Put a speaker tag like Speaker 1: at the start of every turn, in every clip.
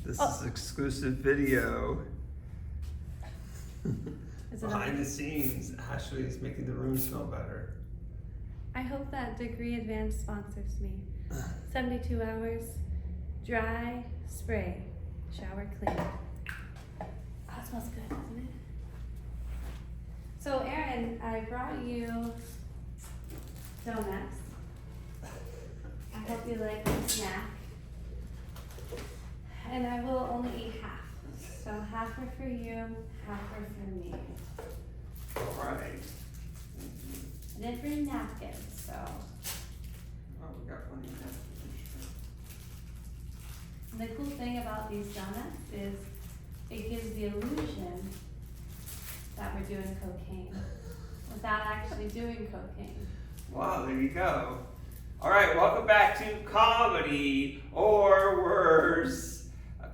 Speaker 1: This is exclusive video.
Speaker 2: Behind the scenes, Ashley is making the room smell better.
Speaker 3: I hope that Degree Advanced sponsors me. 72 hours, dry, spray, shower clean. Oh, it smells good, doesn't it? So Aaron, I brought you donuts. I hope you like the snack. And I will only eat half. So half are for you, half are for me.
Speaker 2: Alright.
Speaker 3: I didn't bring napkins, so.
Speaker 2: Oh, we got plenty of napkins.
Speaker 3: And the cool thing about these donuts is it gives the illusion that we're doing cocaine without actually doing cocaine.
Speaker 2: Wow, there you go. Alright, welcome back to Comedy or Worse.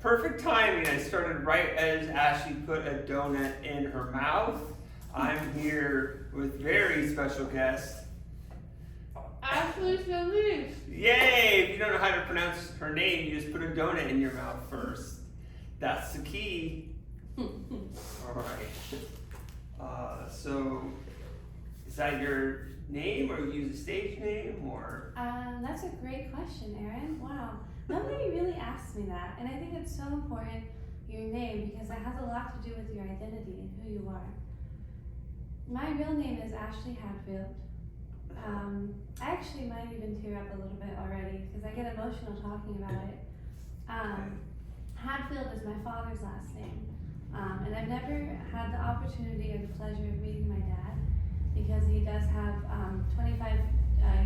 Speaker 2: Perfect timing. I started right as Ashley put a donut in her mouth. I'm here with very special guest,
Speaker 3: Ashley Chalease.
Speaker 2: Yay! If you don't know how to pronounce her name, you just put a donut in your mouth first. That's the key. Alright. So, is that your name, or you use a stage name, or?
Speaker 3: That's a great question, Aaron. Wow. Nobody really asks me that, and I think it's so important, your name, because it has a lot to do with your identity and who you are. My real name is Ashley Hadfield. I actually might even tear up a little bit already, because I get emotional talking about it. Hadfield is my father's last name, and I've never had the opportunity or the pleasure of meeting my dad, because he does have 25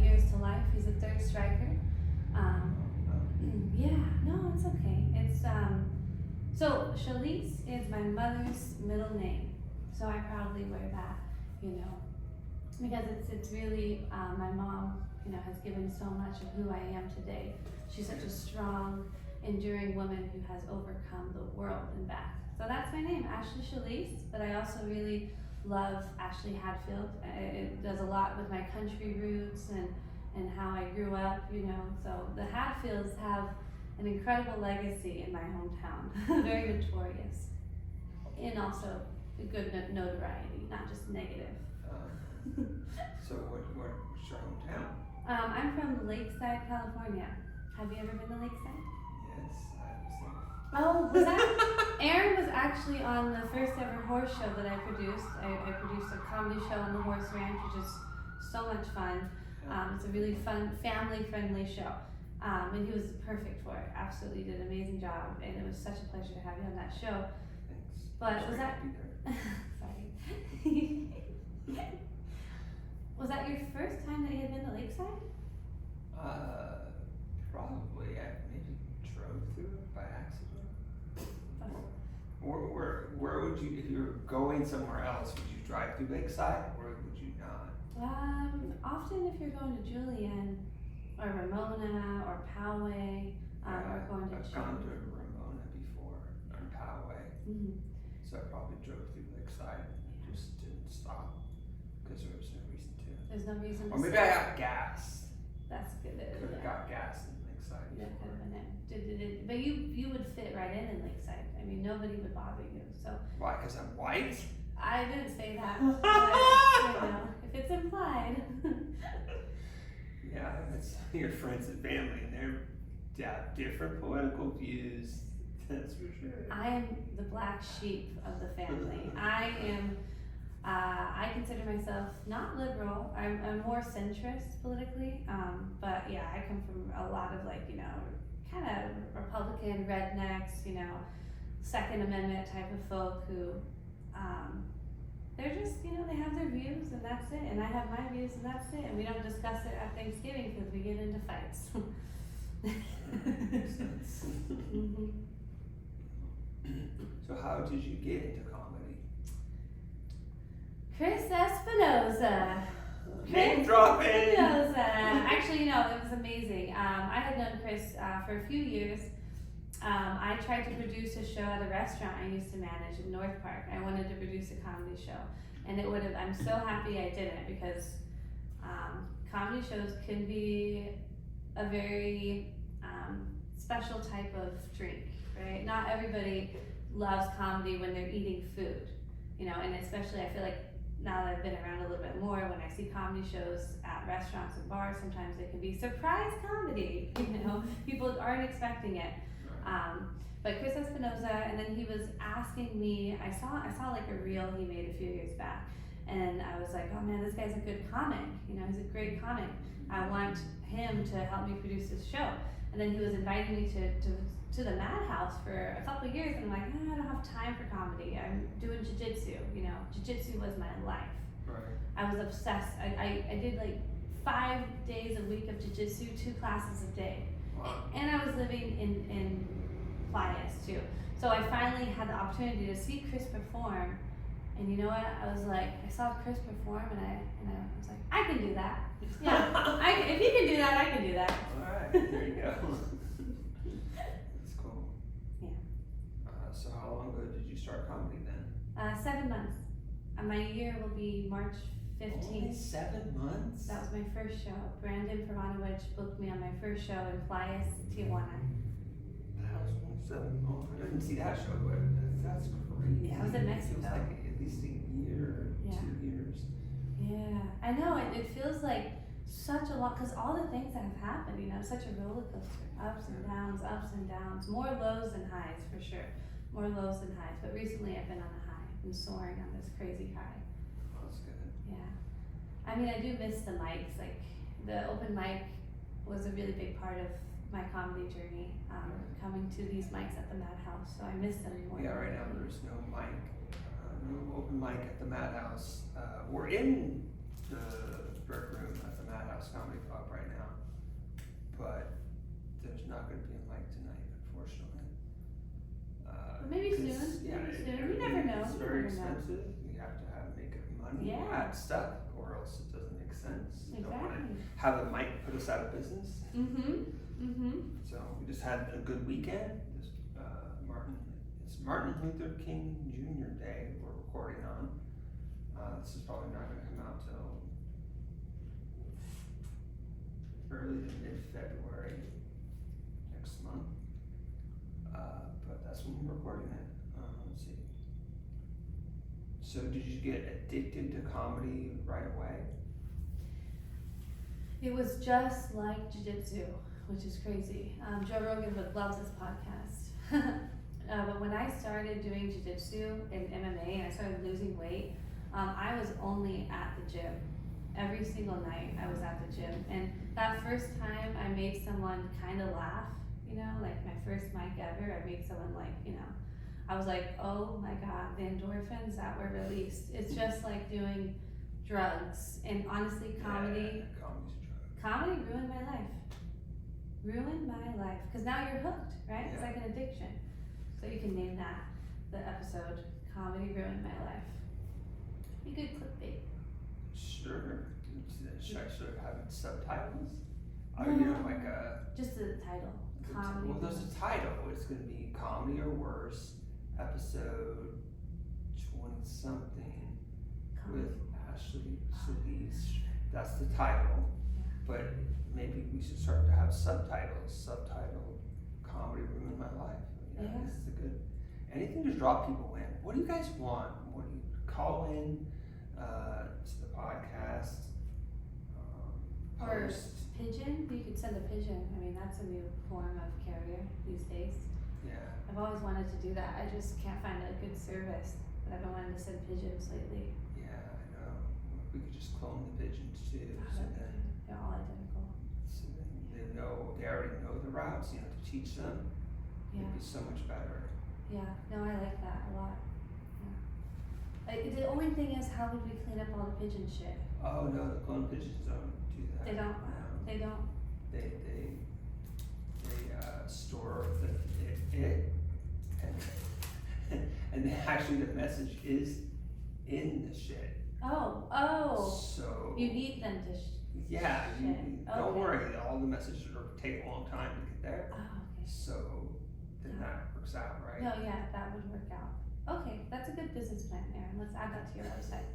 Speaker 3: years to life. He's a third striker. Yeah, no, it's okay. It's so Chalease is my mother's middle name, so I proudly wear that, because it's really my mom, has given so much of who I am today. She's such a strong, enduring woman who has overcome the world and back. So that's my name, Ashley Chalease. But I also really love Ashley Hadfield. It does a lot with my country roots and how I grew up, So the Hadfields have an incredible legacy in my hometown, very notorious, and also a good notoriety, not just negative.
Speaker 2: So what's your hometown?
Speaker 3: I'm from Lakeside, California. Have you ever been to Lakeside?
Speaker 2: Yes, I
Speaker 3: Oh, was that? Aaron was actually on the first ever horse show that I produced. I produced a comedy show on the horse ranch, which is so much fun. It's a really fun, family-friendly show. And he was perfect for it. Absolutely did an amazing job. And it was such a pleasure to have you on that show.
Speaker 2: Thanks.
Speaker 3: But was that... Sorry. Was that your first time that you had been to Lakeside?
Speaker 2: Probably. I maybe drove through it by accident. Where would you, if you were going somewhere else, would you drive through Lakeside, or would you not?
Speaker 3: Often if you're going to Julian, or Ramona, or Poway, or going to
Speaker 2: I've gone to Ramona before, or Poway.
Speaker 3: Mm-hmm.
Speaker 2: So I probably drove through Lakeside and just didn't stop, because there was no reason to.
Speaker 3: There's no reason to
Speaker 2: Or maybe I got gas.
Speaker 3: That's good.
Speaker 2: Could have got gas in Lakeside
Speaker 3: That could
Speaker 2: before.
Speaker 3: have been it. But you would fit right in Lakeside. I mean, nobody would bother you. So
Speaker 2: Why? Because I'm white?
Speaker 3: I didn't say that. But, if it's implied.
Speaker 2: Yeah, that's your friends and family, and they have different political views. That's for sure.
Speaker 3: I am the black sheep of the family. I am. I consider myself not liberal. I'm more centrist politically. But yeah, I come from a lot of kind of Republican rednecks. Second Amendment type of folk who, they're just they have their views and that's it. And I have my views and that's it. And we don't discuss it at Thanksgiving because we get into fights.
Speaker 2: Makes sense.
Speaker 3: Mm-hmm.
Speaker 2: So how did you get into comedy?
Speaker 3: Chris Espinoza.
Speaker 2: Name dropping.
Speaker 3: Espinoza. Actually, it was amazing. I had known Chris for a few years. I tried to produce a show at a restaurant I used to manage in North Park. I wanted to produce a comedy show, and I'm so happy I didn't, because comedy shows can be a very special type of drink, right? Not everybody loves comedy when they're eating food, you know, and especially I feel like now that I've been around a little bit more, when I see comedy shows at restaurants and bars, sometimes it can be surprise comedy, you know, people aren't expecting it. But Chris Espinosa, and then he was asking me, I saw like a reel he made a few years back, and I was like, oh man, this guy's a good comic, you know, he's a great comic. I want him to help me produce this show. And then he was inviting me to the Madhouse for a couple of years, and I'm like, I don't have time for comedy. I'm doing jiu-jitsu, you know. Jiu-jitsu was my life.
Speaker 2: Right.
Speaker 3: I was obsessed. I did like 5 days a week of jiu-jitsu, 2 classes a day.
Speaker 2: Wow.
Speaker 3: And I was living in Playas too. So I finally had the opportunity to see Chris perform, and you know what? I was like, I saw Chris perform, and I was like, I can do that. Yeah, if he can do that, I can do that.
Speaker 2: All right, there you go. That's cool.
Speaker 3: Yeah.
Speaker 2: So how long ago did you start comedy then?
Speaker 3: 7 months. My year will be March
Speaker 2: Only
Speaker 3: 15th.
Speaker 2: 7 months?
Speaker 3: That was my first show. Brandon Pervanovich booked me on my first show in Playas, Tijuana.
Speaker 2: That was only 7 months. I didn't see that show, but that's crazy.
Speaker 3: Yeah, I was in Mexico.
Speaker 2: It was like at least a year,
Speaker 3: Yeah.
Speaker 2: 2 years.
Speaker 3: Yeah, I know. It feels like such a lot, because all the things that have happened, you know, such a roller coaster. Ups and downs. More lows than highs, for sure. More lows than highs. But recently I've been on a high. I'm soaring on this crazy high.
Speaker 2: Oh, that's good.
Speaker 3: Yeah. I mean, I do miss the mics. Like, the open mic was a really big part of my comedy journey, coming to these mics at the Madhouse. So I miss them more.
Speaker 2: Yeah, right now there's no mic, no open mic at the Madhouse. We're in the rec room at the Madhouse Comedy Club right now, but there's not going to be a mic tonight, unfortunately.
Speaker 3: Maybe
Speaker 2: 'cause,
Speaker 3: soon.
Speaker 2: Yeah,
Speaker 3: Maybe soon. You never know.
Speaker 2: It's
Speaker 3: You
Speaker 2: very
Speaker 3: never know.
Speaker 2: expensive. You have to make money
Speaker 3: Yeah.
Speaker 2: at stuff, or else it doesn't make sense. You don't want
Speaker 3: Exactly.
Speaker 2: to have a mic put us out of business. So we just had a good weekend. This it's Martin Luther King Jr. Day we're recording on. This is probably not going to come out till early to mid-February next month. But that's when we're recording it. Let's see. So did you get addicted to comedy right away?
Speaker 3: It was just like jiu-jitsu, which is crazy. Joe Rogan loves this podcast. But when I started doing jiu-jitsu and MMA and I started losing weight, I was only at the gym. Every single night I was at the gym. And that first time I made someone kind of laugh, you know, like my first mic ever, I made someone like, you know, I was like, oh my God, the endorphins that were released. It's just like doing drugs. And honestly, comedy,
Speaker 2: Yeah, comedy's a drug.
Speaker 3: comedy ruined my life. Ruined my life. Because now you're hooked, right? It's
Speaker 2: Yeah.
Speaker 3: like an addiction. So you can name that, the episode, Comedy Ruined My Life. Be good clickbait.
Speaker 2: Sure. Should I have subtitles?
Speaker 3: No.
Speaker 2: You know, like a.
Speaker 3: Just the title, Comedy.
Speaker 2: Well, there's a title. It's going to be Comedy or Worse, episode 20-something with Ashley Chalease. That's the title. But maybe we should start to have subtitles. Subtitle, Comedy Ruined My Life. Yeah,
Speaker 3: Yeah.
Speaker 2: this is a good. Anything to draw people in. What do you guys want? What do you call in to the podcast?
Speaker 3: Or
Speaker 2: Post.
Speaker 3: pigeon, you could send a pigeon. I mean, that's a new form of carrier these days.
Speaker 2: Yeah.
Speaker 3: I've always wanted to do that. I just can't find a good service. But I've been wanting to send pigeons lately.
Speaker 2: Yeah, I know. We could just clone the pigeons too. So then,
Speaker 3: They're all identical.
Speaker 2: they already know the routes. You have to teach them.
Speaker 3: Yeah.
Speaker 2: It'd be so much better.
Speaker 3: Yeah, no, I like that a lot. Yeah. The only thing is, how would we clean up all the pigeon shit?
Speaker 2: Oh no, the clone pigeons don't do that.
Speaker 3: They don't.
Speaker 2: No.
Speaker 3: They don't.
Speaker 2: They store it and then actually the message is in the shit.
Speaker 3: Oh.
Speaker 2: So
Speaker 3: You need them to.
Speaker 2: yeah, you,
Speaker 3: shit.
Speaker 2: don't
Speaker 3: Okay.
Speaker 2: worry. All the messages take a long time to get there.
Speaker 3: Oh, okay.
Speaker 2: So then that works out, right?
Speaker 3: No, yeah, that would work out. Okay, that's a good business plan, Aaron. Let's add that to your website.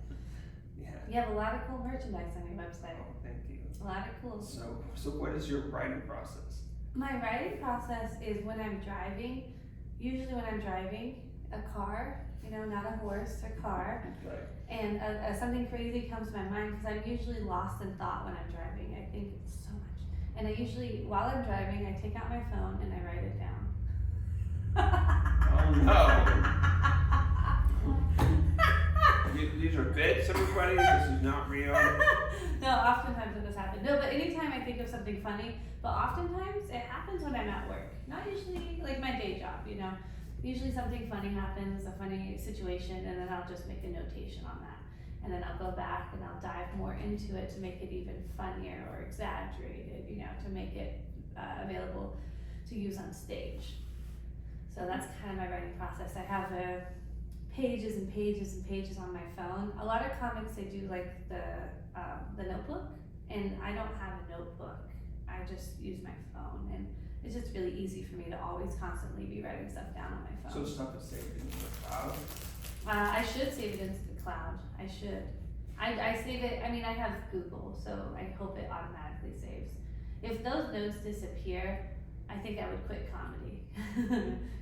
Speaker 2: Yeah.
Speaker 3: You have a lot of cool merchandise on your website.
Speaker 2: Oh, thank you.
Speaker 3: A lot of cool.
Speaker 2: So what is your writing process?
Speaker 3: My writing process is when I'm driving, usually when I'm driving a car, not a horse, a car,
Speaker 2: Right.
Speaker 3: and something crazy comes to my mind because I'm usually lost in thought when I'm driving. I think so much. And I usually, while I'm driving, I take out my phone and I write it down.
Speaker 2: Oh no. These are bits, everybody. This is not real.
Speaker 3: No, oftentimes it does happen. No, but anytime I think of something funny, but oftentimes it happens when I'm at work. Not usually like my day job, Usually something funny happens, a funny situation, and then I'll just make a notation on that. And then I'll go back and I'll dive more into it to make it even funnier or exaggerated, to make it available to use on stage. So that's kind of my writing process. I have pages and pages and pages on my phone. A lot of comics, they do like the notebook, and I don't have a notebook. I just use my phone, and it's just really easy for me to always constantly be writing stuff down on my phone.
Speaker 2: So stuff is saved in the cloud?
Speaker 3: I should save it into the cloud. I should. I save it, I have Google, so I hope it automatically saves. If those notes disappear, I think I would quit comedy.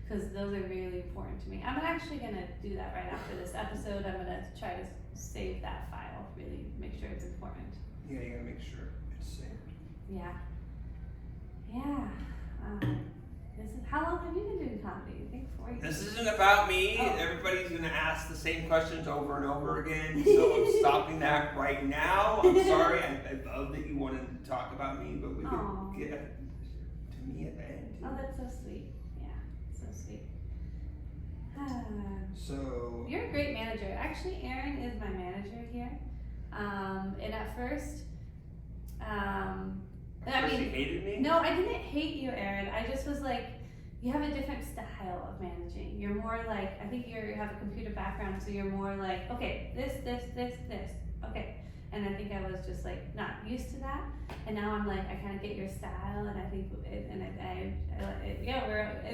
Speaker 3: Because those are really important to me. I'm actually gonna do that right after this episode. I'm gonna try to save that file, really make sure it's important.
Speaker 2: Yeah, you gotta make sure it's saved.
Speaker 3: Yeah. Yeah. How long have you been doing comedy? I think 4 years.
Speaker 2: This isn't about me.
Speaker 3: Oh.
Speaker 2: Everybody's gonna ask the same questions over and over again, so I'm stopping that right now. I'm sorry. I love that you wanted to talk about me, but we
Speaker 3: Aw.
Speaker 2: could get to me at the end.
Speaker 3: Oh, that's so sweet. Yeah, so sweet.
Speaker 2: So
Speaker 3: You're a great manager. Actually, Aaron is my manager here. And at first,
Speaker 2: you hated me?
Speaker 3: no, I didn't hate you, Aaron. I just was like, you have a different style of managing. You're more like, I think you have a computer background, so you're more like, okay, this, okay. And I think I was just like not used to that. And now I'm like, I kind of get your style, and I think,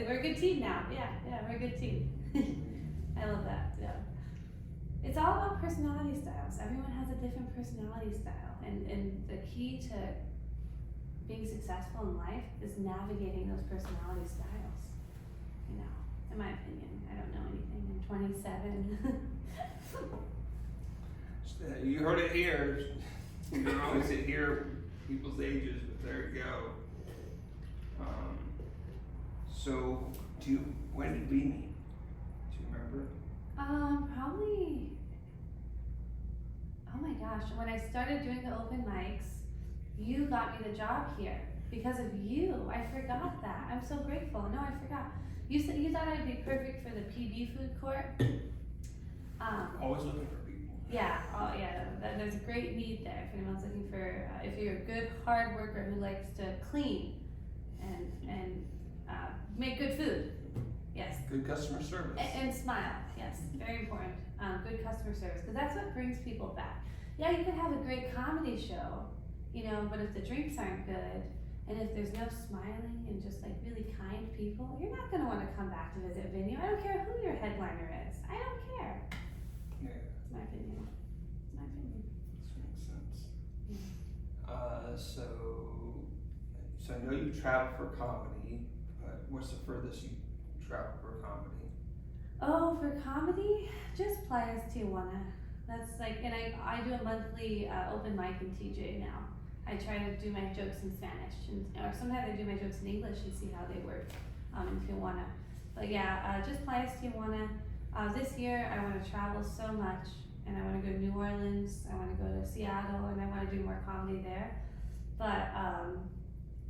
Speaker 3: we're a good team now. Yeah, we're a good team. I love that. Yeah. It's all about personality styles. Everyone has a different personality style, and the key to being successful in life is navigating those personality styles. In my opinion, I don't know anything. I'm 27.
Speaker 2: You heard it here. You don't always hear people's ages, but there you go. So, when did we meet? Do you remember?
Speaker 3: Probably. Oh my gosh! When I started doing the open mics, you got me the job here because of you. I forgot that. I'm so grateful. No, I forgot. You said you thought I'd be perfect for the PB food court.
Speaker 2: Always looking for people.
Speaker 3: Yeah. Oh yeah. There's a great need there if anyone's looking for. If you're a good hard worker who likes to clean and make good food. Yes.
Speaker 2: Good customer service.
Speaker 3: And smile, yes, very important. Good customer service, because that's what brings people back. Yeah, you could have a great comedy show, but if the drinks aren't good, and if there's no smiling and just like really kind people, you're not gonna want to come back to visit venue. I don't care who your headliner is. I don't care.
Speaker 2: Yeah.
Speaker 3: It's my opinion. It's my opinion.
Speaker 2: This makes sense.
Speaker 3: Yeah.
Speaker 2: So I know you travel for comedy, but what's the furthest you travel for comedy?
Speaker 3: Oh, for comedy, just Playas Tijuana. That's like, and I do a monthly open mic in TJ now. I try to do my jokes in Spanish, or sometimes I do my jokes in English and see how they work in Tijuana. But yeah, just Playas Tijuana. This year I want to travel so much, and I want to go to New Orleans, I want to go to Seattle, and I want to do more comedy there. But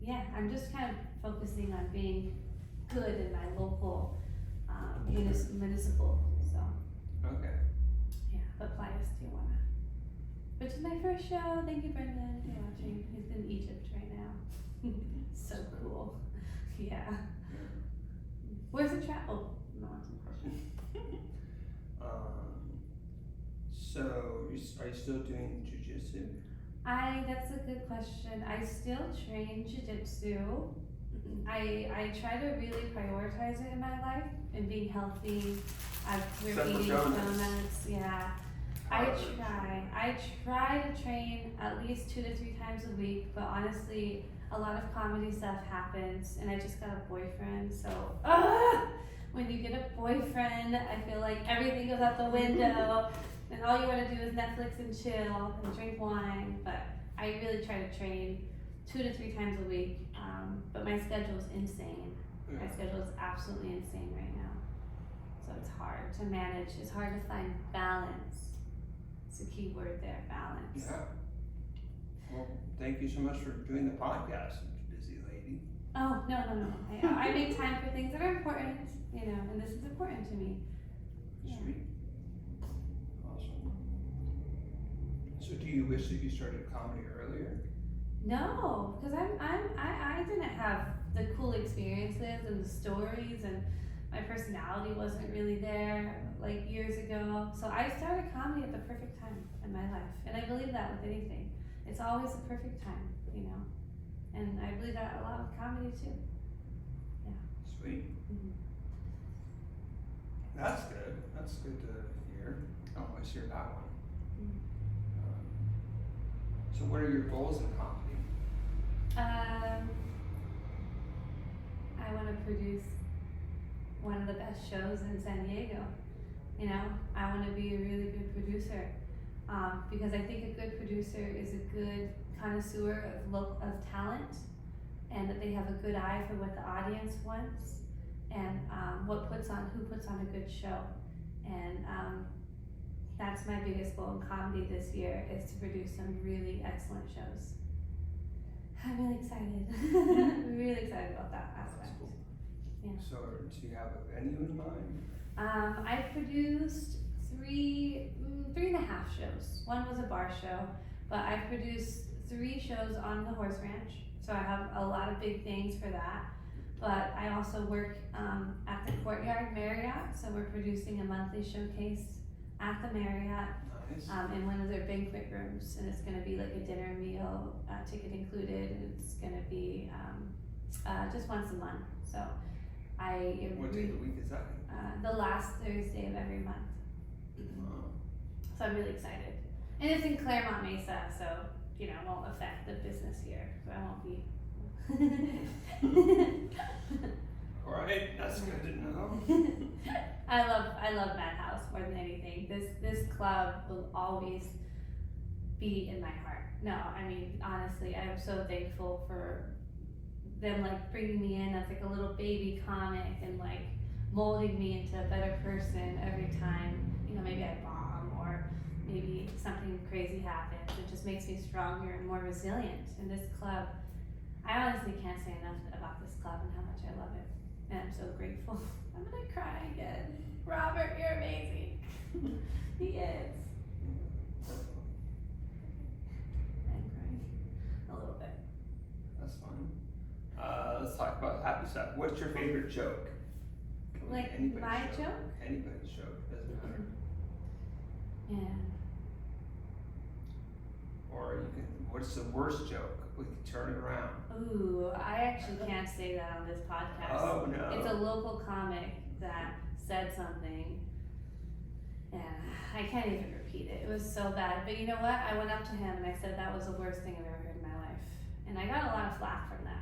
Speaker 3: yeah, I'm just kind of focusing on being good in my local municipal, so.
Speaker 2: Okay.
Speaker 3: Yeah, but Playas Tijuana. Which is my first show. Thank you, Brendan, for watching. He's in Egypt right now. So cool. Yeah. Where's the travel? Oh, no, that's important.
Speaker 2: So are you still doing jiu-jitsu?
Speaker 3: That's a good question. I still train jiu-jitsu. I try to really prioritize it in my life and being healthy. We're
Speaker 2: Except for
Speaker 3: eating
Speaker 2: donuts.
Speaker 3: donuts. Yeah. I try to train at least 2 to 3 times a week, but honestly, a lot of comedy stuff happens, and I just got a boyfriend, so when you get a boyfriend, I feel like everything goes out the window, and all you want to do is Netflix and chill and drink wine. But I really try to train 2 to 3 times a week, but my schedule is insane. My schedule is absolutely insane right now, so it's hard to manage. It's hard to find balance. It's a key word there, balance.
Speaker 2: Yeah. Well, thank you so much for doing the podcast, busy lady.
Speaker 3: Oh, no. I make time for things that are important, and this is important to me. Yeah.
Speaker 2: Sweet. Awesome. So do you wish that you started comedy earlier?
Speaker 3: No, because I didn't have the cool experiences and the stories, and my personality wasn't really there like years ago. So I started comedy at the perfect time in my life, and I believe that with anything. It's always the perfect time, and I believe that a lot with comedy too. Yeah.
Speaker 2: Sweet.
Speaker 3: Mm-hmm.
Speaker 2: That's good. That's good to hear. I don't always hear that one.
Speaker 3: Mm-hmm.
Speaker 2: So what are your goals in comedy?
Speaker 3: I want to produce one of the best shows in San Diego. I want to be a really good producer, because I think a good producer is a good connoisseur of talent, and that they have a good eye for what the audience wants, and who puts on a good show. And that's my biggest goal in comedy this year, is to produce some really excellent shows. I'm really excited. Really excited about that aspect.
Speaker 2: That's cool.
Speaker 3: Yeah.
Speaker 2: So do you have a venue in mind?
Speaker 3: I produced 3.5 shows. One was a bar show, but I produced 3 shows on the horse ranch. So I have a lot of big things for that. But I also work at the Courtyard Marriott, so we're producing a monthly showcase at the Marriott.
Speaker 2: Nice.
Speaker 3: In one of their banquet rooms, and it's going to be like a dinner meal, ticket included, and it's going to be just once a month. So I
Speaker 2: What day of the week is that?
Speaker 3: the last Thursday of every month.
Speaker 2: Wow.
Speaker 3: So I'm really excited, and it's in Claremont Mesa, so it won't affect the business here. So I won't be.
Speaker 2: All right, that's good to know.
Speaker 3: I love Madhouse more than anything. This club will always be in my heart. No, I mean, honestly, I'm so thankful for them bringing me in as a little baby comic and molding me into a better person every time. Maybe I bomb, or maybe something crazy happens. It just makes me stronger and more resilient. And this club, I honestly can't say enough about this club and how much I love it. And I'm so grateful. I'm gonna cry again. Robert, you're amazing. He is. I'm crying a little bit.
Speaker 2: That's fine. Let's talk about happy stuff. What's your favorite joke?
Speaker 3: Like
Speaker 2: Anybody's
Speaker 3: my joke?
Speaker 2: Anybody's joke, doesn't matter.
Speaker 3: Yeah.
Speaker 2: Or you can, what's the worst joke? We can turn it around.
Speaker 3: Ooh, I actually can't say that on this podcast.
Speaker 2: Oh no.
Speaker 3: It's a local comic that said something, and I can't even repeat it. It was so bad. But you know what? I went up to him and I said that was the worst thing I've ever heard in my life. And I got a lot of flack from that.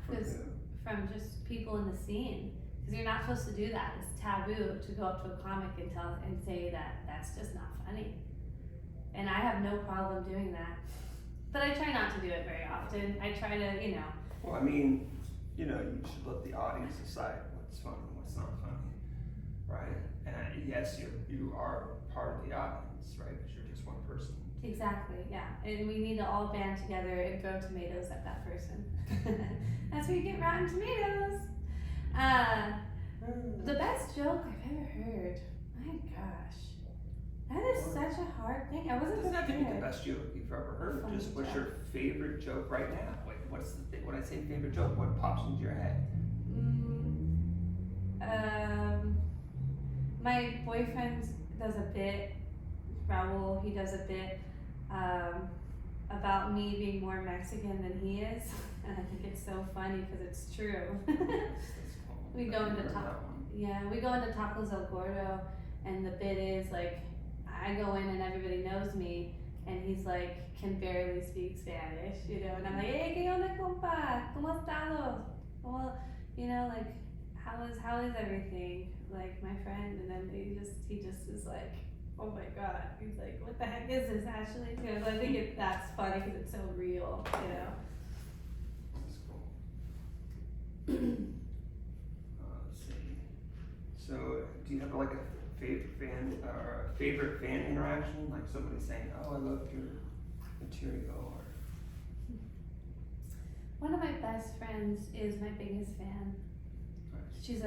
Speaker 3: Because from just people in the scene. Because you're not supposed to do that. It's taboo to go up to a comic and say that that's just not funny. And I have no problem doing that. But I try not to do it very often. I try to,
Speaker 2: Well, I mean, you should let the audience decide what's funny and what's not funny, right? And yes, you are part of the audience, right? Because you're just one person.
Speaker 3: Exactly, yeah. And we need to all band together and throw tomatoes at that person. That's where you get rotten tomatoes. The best joke I've ever heard. My gosh. That is such a hard thing. I wasn't
Speaker 2: Doesn't have to be the
Speaker 3: prepared.
Speaker 2: best joke you've ever heard.
Speaker 3: Funny
Speaker 2: Just what's
Speaker 3: joke.
Speaker 2: your favorite joke right now? Like, what's the thing? When I say favorite joke, what pops into your head?
Speaker 3: My boyfriend does a bit, Raul, he does a bit about me being more Mexican than he is. And I think it's so funny because it's true. We go into we go into Tacos El Gordo, and the bit is I go in and everybody knows me, and he's like, can barely speak Spanish, you know, and I'm like, hey, ¿qué onda, compa? ¿Cómo estás? Well, you know, like, how is everything? Like, my friend, and then he just is like, oh my god, he's like, what the heck is this, Ashley? You know, so I think that's funny because it's so real, you know.
Speaker 2: That's cool. Let's see. So, do you have like a favorite fan interaction? Like somebody saying, "Oh, I love your material," or
Speaker 3: One of my best friends is my biggest fan. She's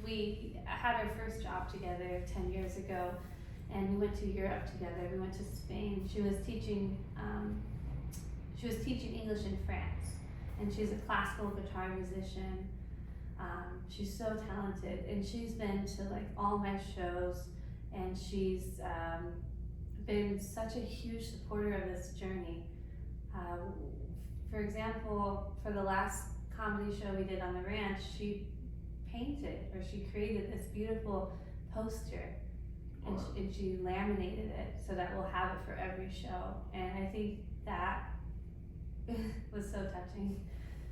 Speaker 3: we had our first job together 10 years ago, and we went to Europe together. We went to Spain. She was teaching English in France, and she's a classical guitar musician. She's so talented, and she's been to like all my shows, and she's been such a huge supporter of this journey. For example, for the last comedy show we did on the ranch, she created this beautiful poster, and,
Speaker 2: Wow.
Speaker 3: and she laminated it so that we'll have it for every show. And I think that was so touching.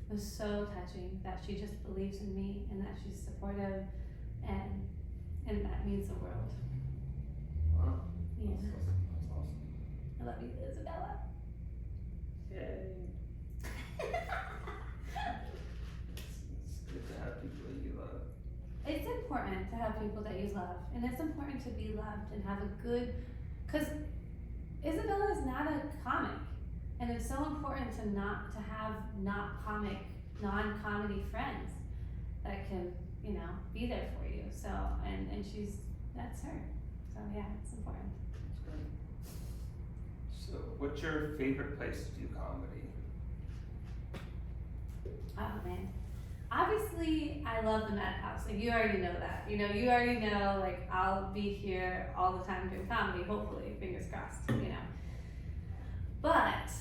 Speaker 3: It was so touching that she just believes in me and that she's supportive, and that means the world.
Speaker 2: wow,
Speaker 3: Yeah.
Speaker 2: that's awesome.
Speaker 3: I love you, Isabella.
Speaker 2: Yay! It's good to have people that you love.
Speaker 3: It's important to have people that you love, and it's important to be loved and have a good, because Isabella is not a comic, and it's so important to have non-comedy friends that can, you know, be there for you. So, and that's her. So yeah, it's important.
Speaker 2: That's great. So, what's your favorite place to do comedy?
Speaker 3: Oh man. Obviously, I love the Madhouse. Like, you already know that. You know, you already know, like, I'll be here all the time doing comedy, hopefully, fingers crossed, you know. But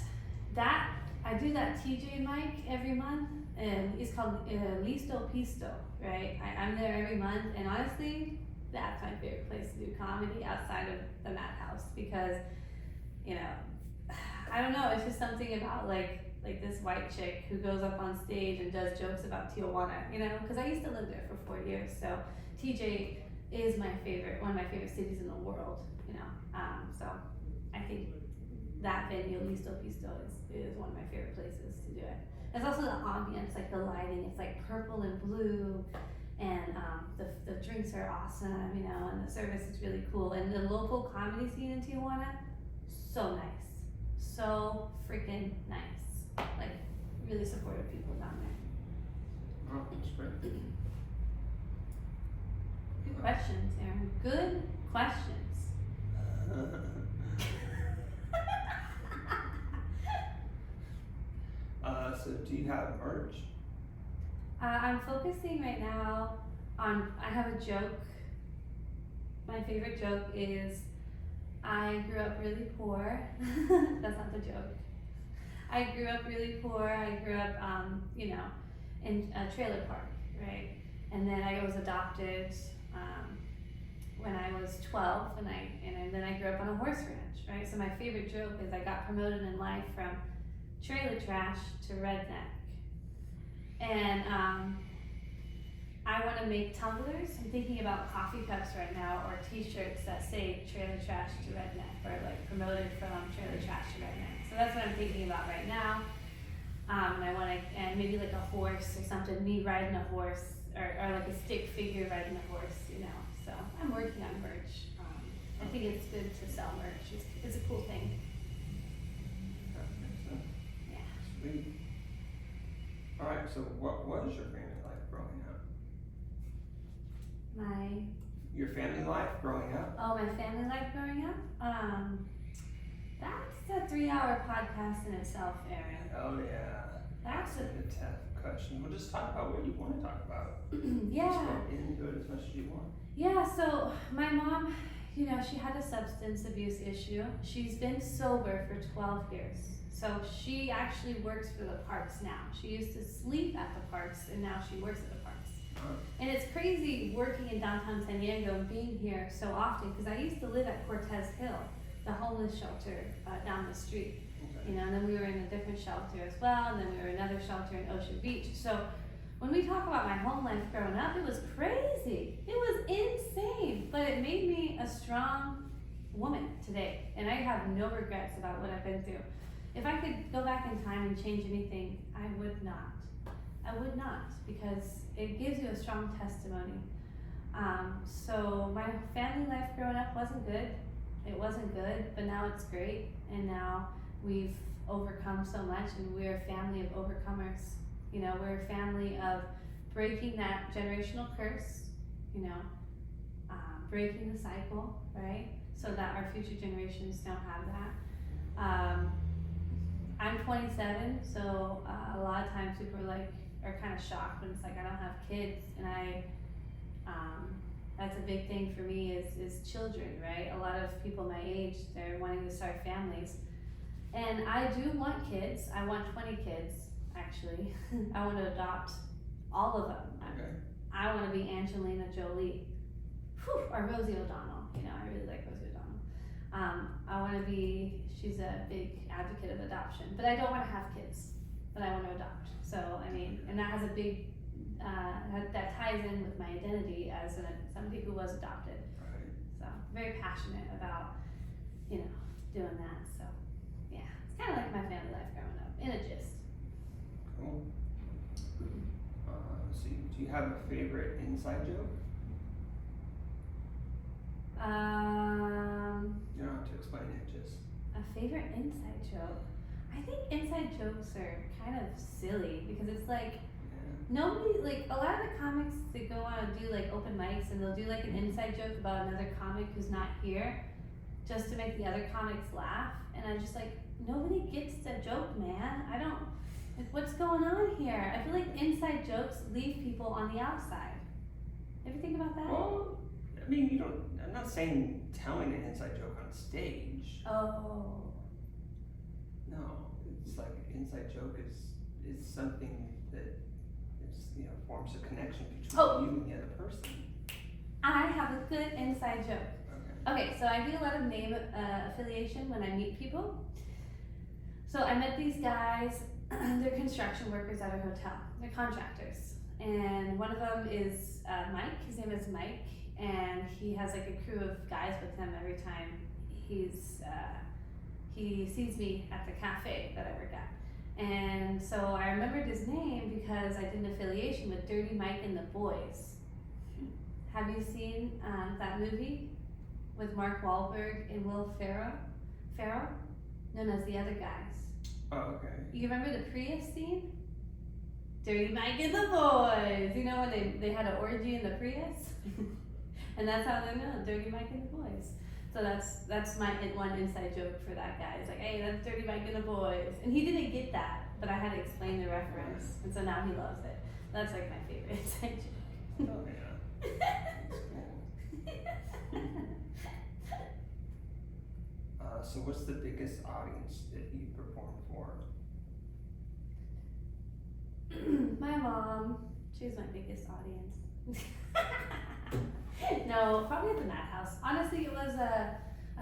Speaker 3: I do that TJ mic every month, and it's called Listo Pisto, right? I'm there every month, and honestly, that's my favorite place to do comedy outside of the Madhouse, because, you know, I don't know, it's just something about like this white chick who goes up on stage and does jokes about Tijuana, you know, because I used to live there for 4 years, so TJ is one of my favorite cities in the world, you know, so I think that venue, Listo Pisto, is one of my favorite places to do it. There's also the ambience, like the lighting, it's like purple and blue, and the drinks are awesome, you know, and the service is really cool, and the local comedy scene in Tijuana, so nice, so freaking nice. Like, really supportive people down there.
Speaker 2: Oh, that's great.
Speaker 3: Good questions, Aaron. Good questions.
Speaker 2: So do you have merch?
Speaker 3: I'm focusing right now on, I have a joke. My favorite joke is, I grew up really poor. That's not the joke. I grew up really poor. I grew up, you know, in a trailer park, right? And then I was adopted when I was 12, and then I grew up on a horse ranch, right? So my favorite joke is I got promoted in life from trailer trash to redneck. And I want to make tumblers. I'm thinking about coffee cups right now, or t-shirts that say trailer trash to redneck, or like promoted from trailer trash to redneck. So that's what I'm thinking about right now. And I want to, and maybe like a horse or something, me riding a horse, or like a stick figure riding a horse, you know. So I'm working on merch. I think it's good to sell merch. It's a cool thing.
Speaker 2: That makes sense.
Speaker 3: Yeah.
Speaker 2: Sweet. All right. So, what was your family life growing up? Your family life growing up?
Speaker 3: My family life growing up? That's a 3-hour podcast in itself, Aaron.
Speaker 2: Oh yeah.
Speaker 3: That's
Speaker 2: a tough question. We'll just talk about what you want to talk about.
Speaker 3: yeah.
Speaker 2: Just go into it as much as you want.
Speaker 3: Yeah, so my mom, you know, she had a substance abuse issue. She's been sober for 12 years. So she actually works for the parks now. She used to sleep at the parks, and now she works at the parks. And it's crazy working in downtown San Diego and being here so often, because I used to live at Cortez Hill, the homeless shelter down the street.
Speaker 2: Okay.
Speaker 3: You know, and then we were in a different shelter as well, and then we were in another shelter in Ocean Beach. So when we talk about my home life growing up, it was crazy. It was insane, but it made me a strong woman today, and I have no regrets about what I've been through. If I could go back in time and change anything, I would not. I would not, because it gives you a strong testimony. So my family life growing up wasn't good. It wasn't good, but now it's great, and now we've overcome so much, and we're a family of overcomers. You know, we're a family of breaking that generational curse, you know, breaking the cycle, right? So that our future generations don't have that. I'm 27, so a lot of times people are kind of shocked when it's like I don't have kids, and that's a big thing for me is children, right? A lot of people my age, they're wanting to start families, and I do want kids. I want 20 kids, actually. I want to adopt all of them.
Speaker 2: Okay.
Speaker 3: I want to be Angelina Jolie, or Rosie O'Donnell. You know, I really like Rosie O'Donnell. I want to be. She's a big advocate of adoption, but I don't want to have kids. But I want to adopt. So I mean, and that has a big. That ties in with my identity as somebody who was adopted.
Speaker 2: Right.
Speaker 3: So very passionate about, you know, doing that. So yeah, it's kind of like my family life growing up in a gist.
Speaker 2: Cool. So do you have a favorite inside joke? You don't have to explain it, just.
Speaker 3: A favorite inside joke. I think inside jokes are kind of silly because it's like nobody, like a lot of the comics that go on and do like open mics and they'll do like an inside joke about another comic who's not here just to make the other comics laugh, and I'm just like, nobody gets the joke, man. I don't, like, what's going on here? I feel like inside jokes leave people on the outside. Ever think about that?
Speaker 2: Well, I mean, you don't. I'm not saying telling an inside joke on stage.
Speaker 3: Oh.
Speaker 2: No, it's like an inside joke is something that is, you know, forms a connection between you and the other person.
Speaker 3: I have a good inside joke.
Speaker 2: Okay.
Speaker 3: Okay, so I do a lot of name affiliation when I meet people. So I met these guys, they're construction workers at a hotel. They're contractors. And one of them is Mike, his name is Mike, and he has like a crew of guys with him every time he sees me at the cafe that I work at. And so I remembered his name because I did an affiliation with Dirty Mike and the Boys. Have you seen that movie with Mark Wahlberg and Will Ferrell, known as the other guys?
Speaker 2: Oh, okay.
Speaker 3: You remember the Prius scene? Dirty Mike and the Boys. You know when they had an orgy in the Prius? And that's how they're known, Dirty Mike and the Boys. So that's my one inside joke for that guy. It's like, hey, that's Dirty Mike and the Boys. And he didn't get that, but I had to explain the reference. And so now he loves it. That's like my favorite inside joke.
Speaker 2: Oh, yeah. That's cool. So what's the biggest audience that you perform for?
Speaker 3: My mom, she's my biggest audience. No, probably at the Madhouse. Honestly, it was a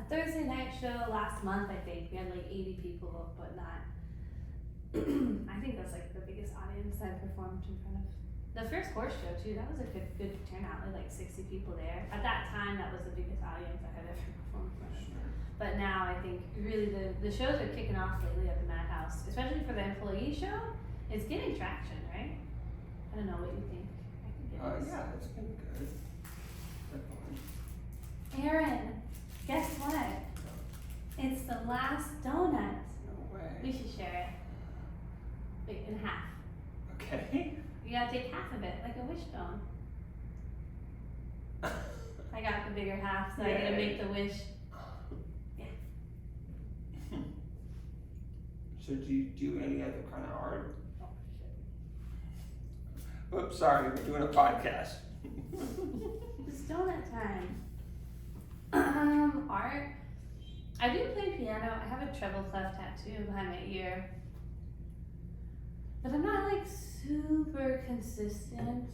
Speaker 3: Thursday night show last month, I think. We had like 80 people, but not. I think that's like the biggest audience I performed in front of. The first horse show too, that was a good turnout, like 60 people there. At that time, that was the biggest audience I had ever performed in front of. But now I think really the shows are kicking off lately at the Madhouse, especially for the employee show. It's getting traction, right? I don't know what you think. I think it is.
Speaker 2: Yeah, it's been good. Definitely.
Speaker 3: Aaron, guess what? It's the last donut.
Speaker 2: No way.
Speaker 3: We should share it. Like in half.
Speaker 2: Okay.
Speaker 3: You gotta take half of it, like a wishbone. I got the bigger half, so I gotta make the wish. Yeah.
Speaker 2: So do you do any other kind of art?
Speaker 3: Oh shit.
Speaker 2: Oops, sorry, we're doing a podcast.
Speaker 3: It's donut time. Art. I do play piano. I have a treble clef tattoo behind my ear. But I'm not like super consistent.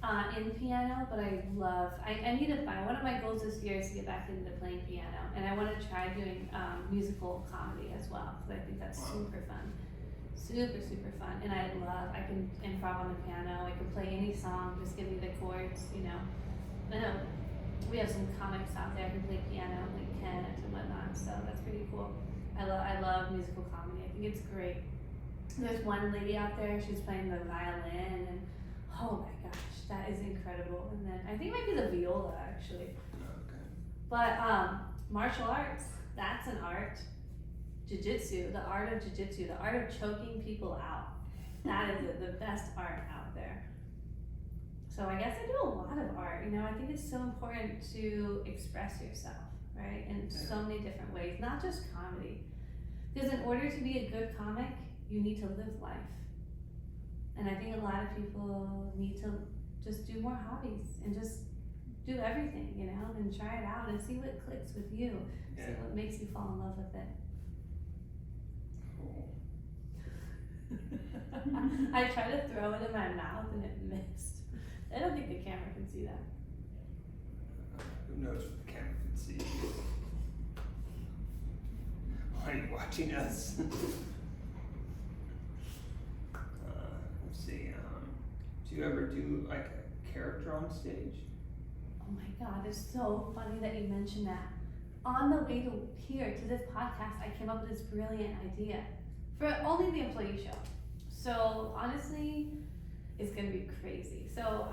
Speaker 3: in piano, but I need to buy, one of my goals this year is to get back into playing piano, and I want to try doing musical comedy as well, because I think that's super fun. Super fun, and I can improv on the piano, I can play any song, just give me the chords, you know. I know we have some comics out there who play piano, like Ken and whatnot, so that's pretty cool. I love musical comedy, I think it's great. There's one lady out there, she's playing the violin, and oh my gosh, that is incredible. And then I think it might be the viola actually.
Speaker 2: Okay.
Speaker 3: But martial arts, that's an art. Jiu-jitsu, the art of jiu-jitsu, the art of choking people out. That is the best art out there. So I guess I do a lot of art, you know, I think it's so important to express yourself, right? In so many different ways, not just comedy. Because in order to be a good comic, you need to live life. And I think a lot of people need to just do more hobbies and just do everything, you know, and try it out and see what clicks with you, see what makes you fall in love with it.
Speaker 2: Cool.
Speaker 3: I tried to throw it in my mouth and it missed. I don't think the camera can see that.
Speaker 2: Who knows what the camera can see? Why are you watching us? Let's see. Do you ever do like a character on stage?
Speaker 3: Oh my God, it's so funny that you mentioned that. On the way to here, to this podcast, I came up with this brilliant idea for only the employee show. So honestly, it's gonna be crazy. So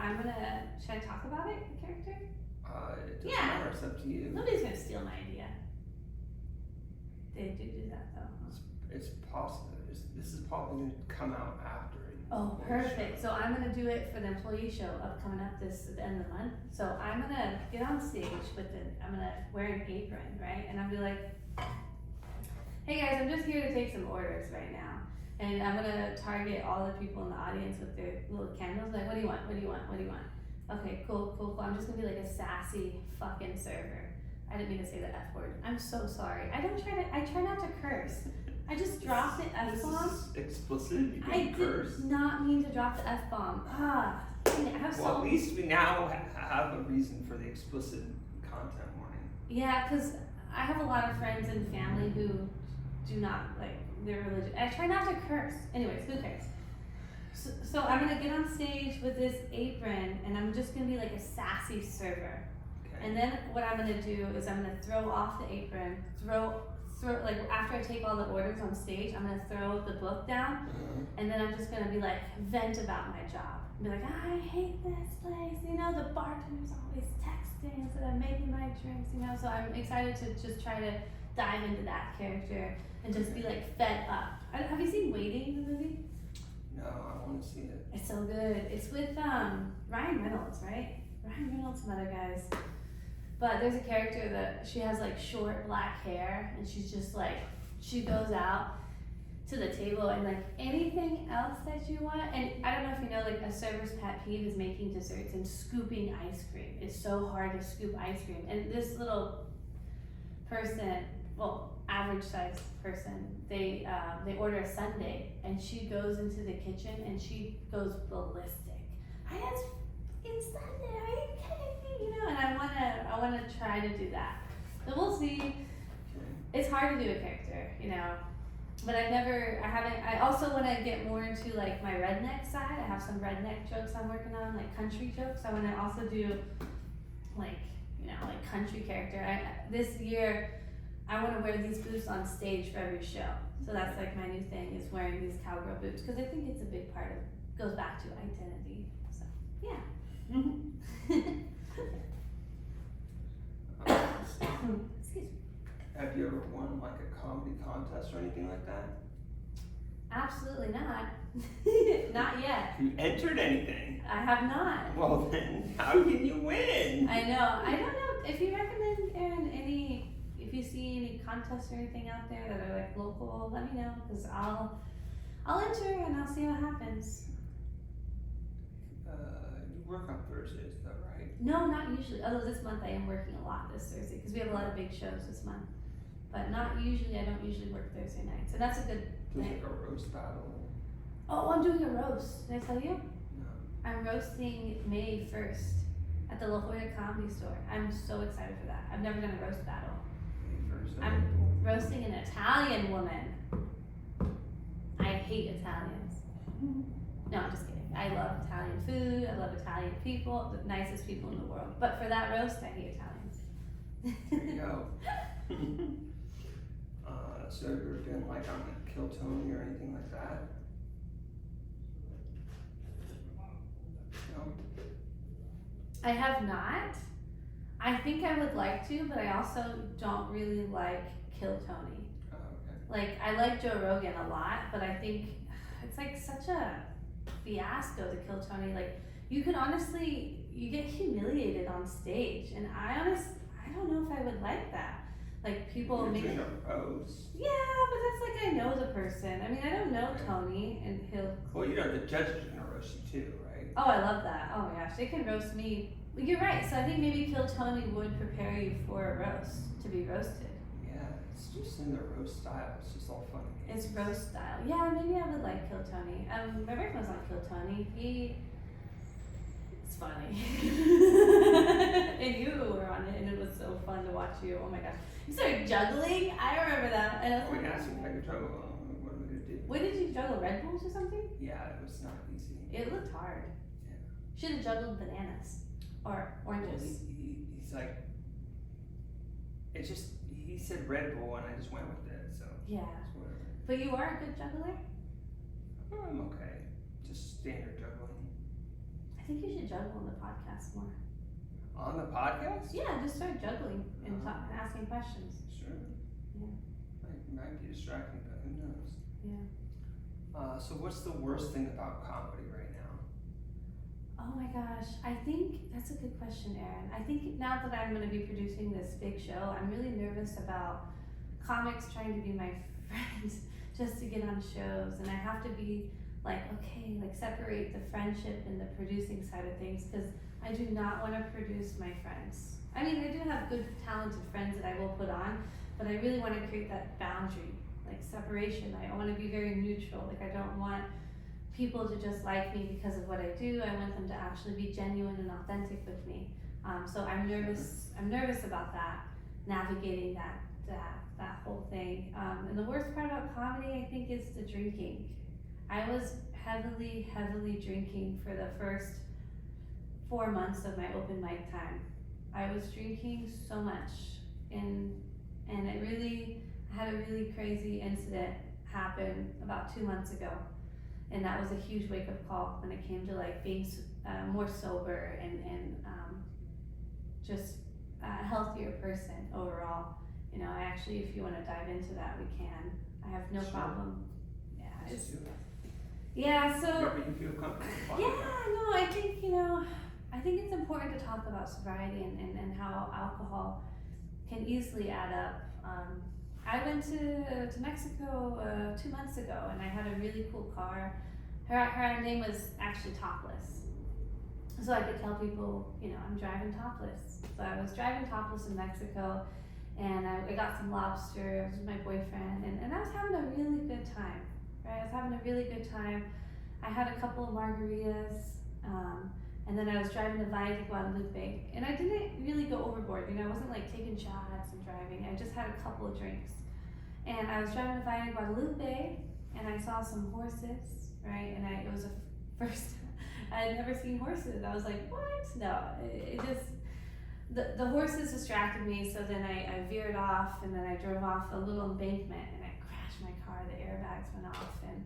Speaker 3: should I talk about it, the character?
Speaker 2: It doesn't
Speaker 3: Yeah.
Speaker 2: matter, it's up to you.
Speaker 3: Nobody's gonna steal my idea. They do that though.
Speaker 2: It's possible. This is probably going to come out after.
Speaker 3: Oh, perfect. So I'm gonna do it for the employee show coming up this at the end of the month. So I'm gonna get on stage I'm gonna wear an apron, right? And I'll be like, hey guys, I'm just here to take some orders right now. And I'm gonna target all the people in the audience with their little candles. Like, what do you want? What do you want? What do you want? Okay, cool. I'm just gonna be like a sassy fucking server. I didn't mean to say the F word. I'm so sorry. I try not to curse. I just dropped the F-bomb.
Speaker 2: This is explicit. You
Speaker 3: I
Speaker 2: can curse.
Speaker 3: did not mean to drop the F-bomb. I have
Speaker 2: Well, at least we now have a reason for the explicit content warning.
Speaker 3: Yeah, because I have a lot of friends and family who do not, like, their religion. I try not to curse. Anyways, who cares? So I'm going to get on stage with this apron, and I'm just going to be like a sassy server.
Speaker 2: Okay.
Speaker 3: And then what I'm going to do is I'm going to throw off the apron, like after I take all the orders on stage, I'm gonna throw the book down, and then I'm just gonna be like, vent about my job. Be like, I hate this place, you know, the bartender's always texting instead of making my drinks, you know, so I'm excited to just try to dive into that character and just be like fed up. Have you seen Waiting, the movie?
Speaker 2: No, I want to see it.
Speaker 3: It's so good. It's with Ryan Reynolds, right? Ryan Reynolds, some other guys. But there's a character that she has like short black hair, and she's just like, she goes out to the table and like anything else that you want. And I don't know if you know, like a server's pet peeve is making desserts and scooping ice cream. It's so hard to scoop ice cream. And this little person, well, average sized person, they order a sundae, and she goes into the kitchen and she goes ballistic. I had fucking sundae, are you kidding me? You know, and I wanna try to do that. So we'll see. It's hard to do a character, you know. But I also want to get more into like my redneck side. I have some redneck jokes I'm working on, like country jokes. I want to also do like, you know, like country character. This year, I want to wear these boots on stage for every show. So that's like my new thing, is wearing these cowgirl boots, because I think it's a big part of, goes back to identity. So, yeah. Excuse me.
Speaker 2: Have you ever won like a comedy contest or anything like that?
Speaker 3: Absolutely not. Not yet.
Speaker 2: Have you entered anything?
Speaker 3: I have not.
Speaker 2: Well then, how can you win?
Speaker 3: I know. I don't know if you recommend, Aaron, if you see any contests or anything out there that are like local, let me know, because I'll enter and I'll see what happens.
Speaker 2: You work on Thursdays though, right?
Speaker 3: No, not usually. Although this month I am working a lot this Thursday, because we have a lot of big shows this month. But not usually. I don't usually work Thursday nights, and that's a good
Speaker 2: There's
Speaker 3: night.
Speaker 2: like a roast battle.
Speaker 3: Oh, I'm doing a roast. Did I tell you?
Speaker 2: No.
Speaker 3: I'm roasting May 1st at the La Jolla Comedy Store. I'm so excited for that. I've never done a roast battle. I'm roasting an Italian woman. I hate Italians. No, I'm just kidding. I love Italian food. I love Italian people, the nicest people in the world. But for that roast, I hate Italians.
Speaker 2: There you go. So have you ever been like on a Kill Tony or anything like that? No?
Speaker 3: I have not. I think I would like to, but I also don't really like Kill Tony.
Speaker 2: Oh, okay.
Speaker 3: Like, I like Joe Rogan a lot, but I think it's like such a fiasco to Kill Tony. Like, you could honestly, you get humiliated on stage, and I don't know if I would like that. Like, people
Speaker 2: You're
Speaker 3: make
Speaker 2: doing a roast.
Speaker 3: Yeah, but that's like I know the person. I mean, I don't know
Speaker 2: Okay.
Speaker 3: Tony, and he'll.
Speaker 2: Well, you know the judges are gonna roast you too, right?
Speaker 3: Oh, I love that. Oh my gosh, they can roast me. Well, you're right. So I think maybe Kill Tony would prepare you for a roast, to be roasted.
Speaker 2: Yeah, it's just in the roast style. It's just all fun. and
Speaker 3: It's
Speaker 2: games.
Speaker 3: roast style. Yeah, maybe I would like Kill Tony. My boyfriend was on Kill Tony. It's funny. And you were on it, and it was so fun to watch you. Oh my gosh. You started juggling? I remember that. And I was
Speaker 2: We
Speaker 3: like,
Speaker 2: asked him if I could juggle. What am I gonna do?
Speaker 3: what did you juggle? Red Bulls or something?
Speaker 2: Yeah, it was not easy.
Speaker 3: It looked hard.
Speaker 2: Yeah.
Speaker 3: Should have juggled bananas or
Speaker 2: Well,
Speaker 3: oranges.
Speaker 2: he's like, it's just, he said Red Bull and I just went with it, so
Speaker 3: Yeah.
Speaker 2: it's whatever.
Speaker 3: But you are a good juggler?
Speaker 2: Oh, I'm okay. Just standard juggling.
Speaker 3: I think you should juggle on the podcast more.
Speaker 2: On the podcast?
Speaker 3: Yeah, just start juggling and asking questions.
Speaker 2: Sure.
Speaker 3: Yeah.
Speaker 2: Might be distracting, but who knows?
Speaker 3: Yeah.
Speaker 2: So what's the worst thing about comedy right now?
Speaker 3: Oh my gosh, I think that's a good question, Aaron. I think now that I'm going to be producing this big show, I'm really nervous about comics trying to be my friends just to get on shows, and I have to be like, okay, like separate the friendship and the producing side of things, because I do not want to produce my friends. I mean, I do have good, talented friends that I will put on, but I really want to create that boundary, like separation. I want to be very neutral. Like, I don't want people to just like me because of what I do. I want them to actually be genuine and authentic with me. So I'm nervous. I'm nervous about that, navigating that whole thing. And the worst part about comedy, I think, is the drinking. I was heavily drinking for the first 4 months of my open mic time. I was drinking so much, and it really, I had a really crazy incident happen about 2 months ago. And that was a huge wake-up call when it came to like being more sober and just a healthier person overall. You know, I actually, if you want to dive into that, we can. I have no
Speaker 2: Sure.
Speaker 3: problem. Yeah,
Speaker 2: Let's do it.
Speaker 3: yeah. So
Speaker 2: Wherever you feel comfortable. talking
Speaker 3: yeah,
Speaker 2: about it.
Speaker 3: no, I think, you know, I think it's important to talk about sobriety and how alcohol can easily add up. I went to Mexico 2 months ago, and I had a really cool car. Her name was actually Topless. So I could tell people, you know, I'm driving topless. So I was driving topless in Mexico, and I got some lobster. I was with my boyfriend, and I was having a really good time, right? I was having a really good time. I had a couple of margaritas, and then I was driving to Valle de Guadalupe, and I didn't really go overboard. You know, I wasn't like taking shots and driving. I just had a couple of drinks, and I was driving to Valle de Guadalupe, and I saw some horses, right? And it was the first time I had never seen horses. I was like, what? No, it just the horses distracted me. So then I veered off, and then I drove off a little embankment, and I crashed my car. The airbags went off, and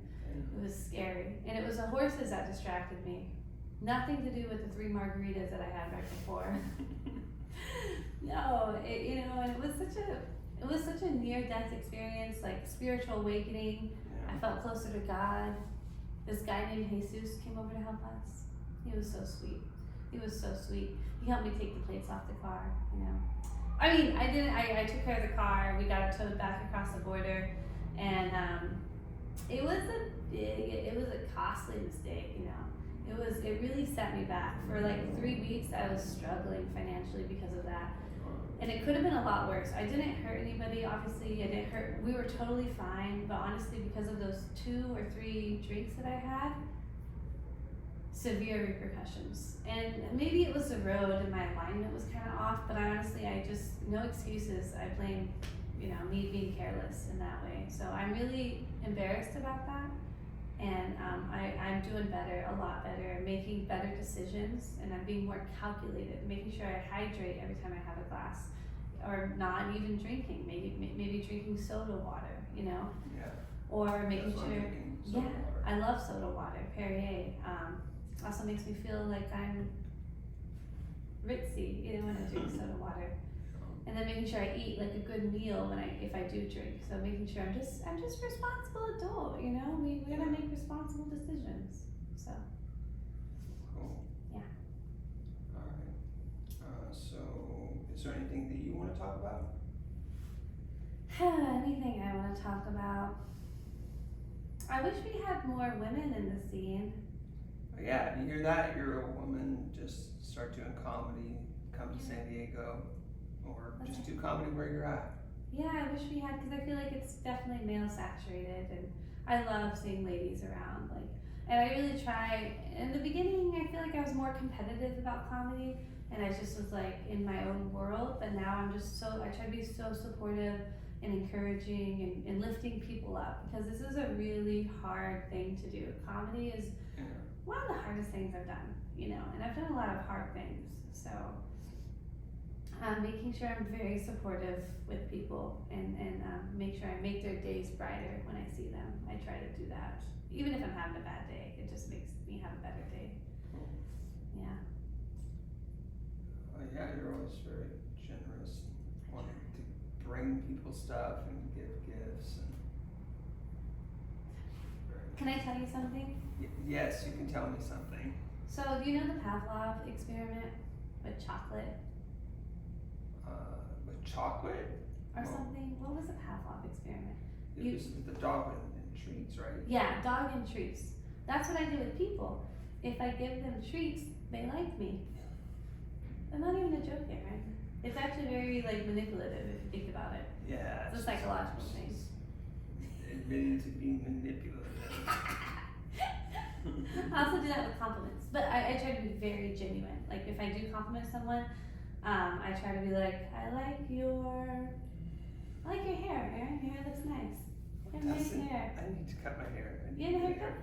Speaker 3: it was scary. And it was the horses that distracted me. Nothing to do with the 3 margaritas that I had right before. No, you know, and it was such a near-death experience, like spiritual awakening. I felt closer to God. This guy named Jesus came over to help us. He was so sweet. He was so sweet. He helped me take the plates off the car, you know. I mean, I didn't, I took care of the car. We got it towed back across the border, and it was a costly mistake, you know. It really set me back. For like 3 weeks, I was struggling financially because of that. And it could have been a lot worse. I didn't hurt anybody, obviously. We were totally fine, but honestly, because of those 2 or 3 drinks that I had, severe repercussions. And maybe it was the road and my alignment was kind of off, but I just, no excuses. I blame, me being careless in that way. So I'm really embarrassed about that. And I'm doing better, a lot better, making better decisions, and I'm being more calculated, making sure I hydrate every time I have a glass, or not even drinking, maybe drinking soda water,
Speaker 2: Yeah.
Speaker 3: or making
Speaker 2: That's what I'm
Speaker 3: sure,
Speaker 2: drinking, soda water.
Speaker 3: I love soda water, Perrier. Also makes me feel like I'm ritzy, when I drink soda water. And then making sure I eat like a good meal if I do drink. So making sure I'm just responsible adult, we gotta make responsible decisions. So
Speaker 2: Cool.
Speaker 3: Yeah.
Speaker 2: Alright. So is there anything that you want to talk about?
Speaker 3: Anything I wanna talk about. I wish we had more women in the scene.
Speaker 2: Yeah, you hear that? You're a woman, just start doing comedy, come to San Diego, or just do comedy where you're at.
Speaker 3: Yeah, I wish we had, because I feel like it's definitely male saturated, and I love seeing ladies around. And I really try. In the beginning, I feel like I was more competitive about comedy, and I just was like in my own world. But now I try to be so supportive and encouraging and lifting people up, because this is a really hard thing to do. Comedy is one of the hardest things I've done, and I've done a lot of hard things. So making sure I'm very supportive with people and make sure I make their days brighter when I see them. I try to do that. Even if I'm having a bad day, it just makes me have a better day. Yeah.
Speaker 2: Yeah, you're always very generous, wanting to bring people stuff and give gifts.
Speaker 3: Can I tell you something?
Speaker 2: Yes, you can tell me something.
Speaker 3: So, do you know the Pavlov experiment with chocolate?
Speaker 2: With chocolate?
Speaker 3: Or something? What was the Pavlov experiment?
Speaker 2: It was with the dog and treats, right?
Speaker 3: Yeah, dog and treats. That's what I do with people. If I give them treats, they like me. I'm not even a joke, Aaron. It's actually very manipulative if you think about it.
Speaker 2: Yeah.
Speaker 3: It's a psychological thing.
Speaker 2: Admitting to being manipulative.
Speaker 3: I also do that with compliments, but I try to be very genuine. Like if I do compliment someone, I try to be like, I like your hair, Aaron. Your hair looks nice. You have nice hair.
Speaker 2: I need to cut my hair.
Speaker 3: You have a haircut?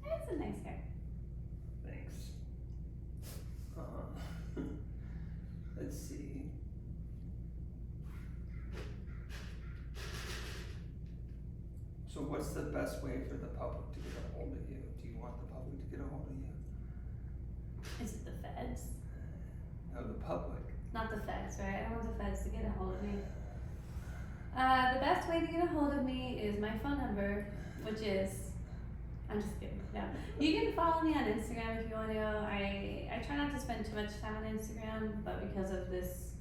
Speaker 3: That's a nice hair.
Speaker 2: Thanks. Let's see. So what's the best way for the public to get a hold of you? Do you want the public to get a hold of you?
Speaker 3: Is it the feds?
Speaker 2: No, the public.
Speaker 3: Not the feds, right? I don't want the feds to get a hold of me. The best way to get a hold of me is my phone number, which is, I'm just kidding. No, you can follow me on Instagram if you want to. I try not to spend too much time on Instagram, but because of this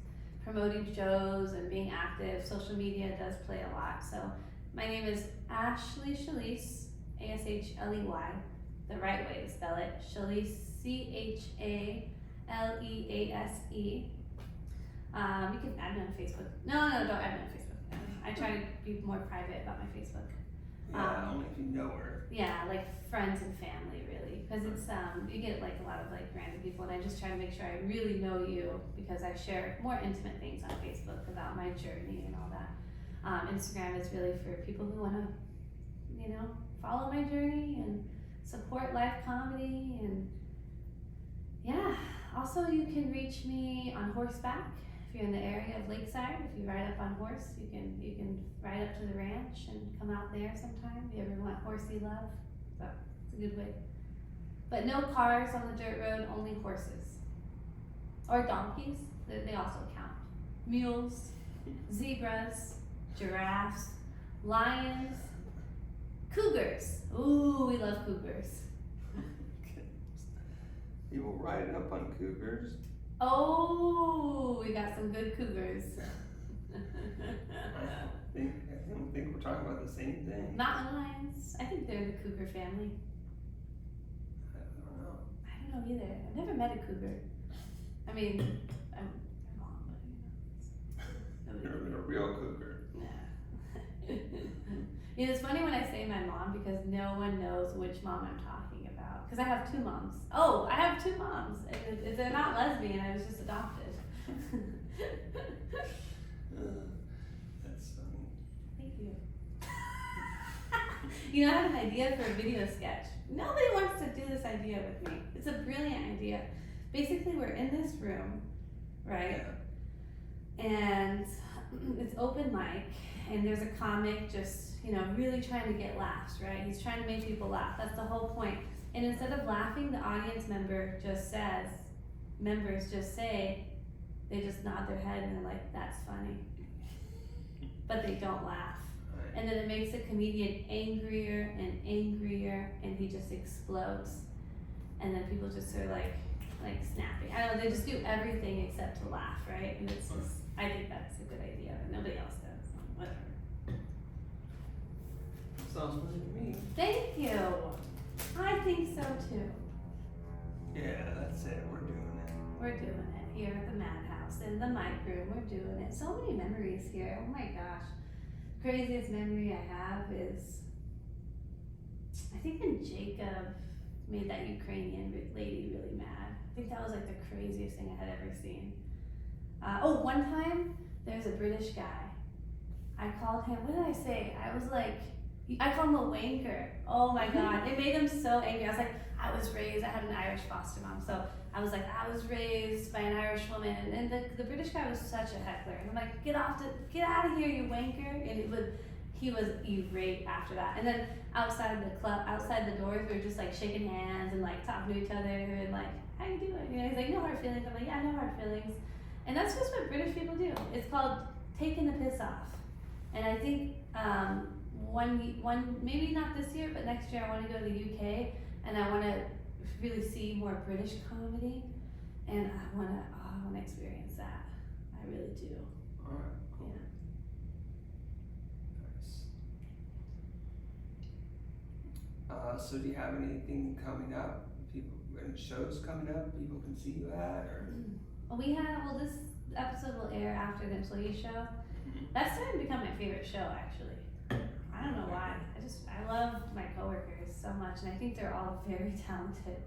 Speaker 3: promoting shows and being active, social media does play a lot. So my name is Ashley Chalease, Ashley. The right way to spell it, Chalease, Chalease. You can add me on Facebook. No, don't add me on Facebook. I try to be more private about my Facebook.
Speaker 2: Yeah, only if you know her.
Speaker 3: Yeah, like friends and family, really, because it's you get a lot of random people, and I just try to make sure I really know you, because I share more intimate things on Facebook about my journey and all that. Instagram is really for people who want to, follow my journey and support live comedy, and yeah. Also, you can reach me on horseback. If you're in the area of Lakeside, if you ride up on horse, you can ride up to the ranch and come out there sometime. If you ever want horsey love, so it's a good way. But no cars on the dirt road, only horses. Or donkeys, they also count. Mules, zebras, giraffes, lions, cougars. Ooh, we love cougars.
Speaker 2: People riding up on cougars?
Speaker 3: Oh, we got some good cougars.
Speaker 2: I don't think we're talking about the same thing.
Speaker 3: Mountain lions. I think they're the cougar family.
Speaker 2: I don't know.
Speaker 3: I don't know either. I've never met a cougar. I mean, I'm wrong, but
Speaker 2: Never been a real cougar.
Speaker 3: It's funny when I say my mom, because no one knows which mom I'm talking about. because I have two moms. Oh, I have two moms. And if they're not lesbian, I was just adopted.
Speaker 2: That's funny.
Speaker 3: Thank you. You know, I have an idea for a video sketch. Nobody wants to do this idea with me. It's a brilliant idea. Basically, we're in this room, right?
Speaker 2: Yeah.
Speaker 3: And it's open mic, and there's a comic just, you know, really trying to get laughs, right? He's trying to make people laugh. That's the whole point. And instead of laughing, the audience members just say, they just nod their head and they're like, that's funny. But they don't laugh.
Speaker 2: Right.
Speaker 3: And then it makes the comedian angrier and angrier, and he just explodes. And then people just are like snapping. I don't know, they just do everything except to laugh, right? And it's just, I think that's a good idea, but nobody else does. Whatever.
Speaker 2: Sounds funny to me.
Speaker 3: Thank you. I think so too.
Speaker 2: Yeah, that's it. We're doing it.
Speaker 3: We're doing it here at the Madhouse, in the mic room. We're doing it. So many memories here. Oh my gosh. Craziest memory I have is, I think when Jacob made that Ukrainian lady really mad. I think that was like the craziest thing I had ever seen. One time there's a British guy. I called him, what did I say? I was like, I called him a wanker. Oh my God, it made him so angry. I was like, I had an Irish foster mom, so I was like, I was raised by an Irish woman, and the British guy was such a heckler. And I'm like, get out of here, you wanker! And he was irate after that. And then outside the club, outside the doors, we were just like shaking hands and like talking to each other and like, how you doing? You know, he's like, no hard feelings. I'm like, yeah, no hard feelings. And that's just what British people do. It's called taking the piss off. And I think one maybe not this year, but next year I want to go to the UK and I want to really see more British comedy, and I want to experience that. I really do.
Speaker 2: All right, cool.
Speaker 3: Yeah.
Speaker 2: Nice. So do you have anything coming up? Any shows coming up people can see you at, or?
Speaker 3: Well, this episode will air after the employee show. That's starting to become my favorite show, actually. I don't know why. I love my coworkers so much, and I think they're all very talented.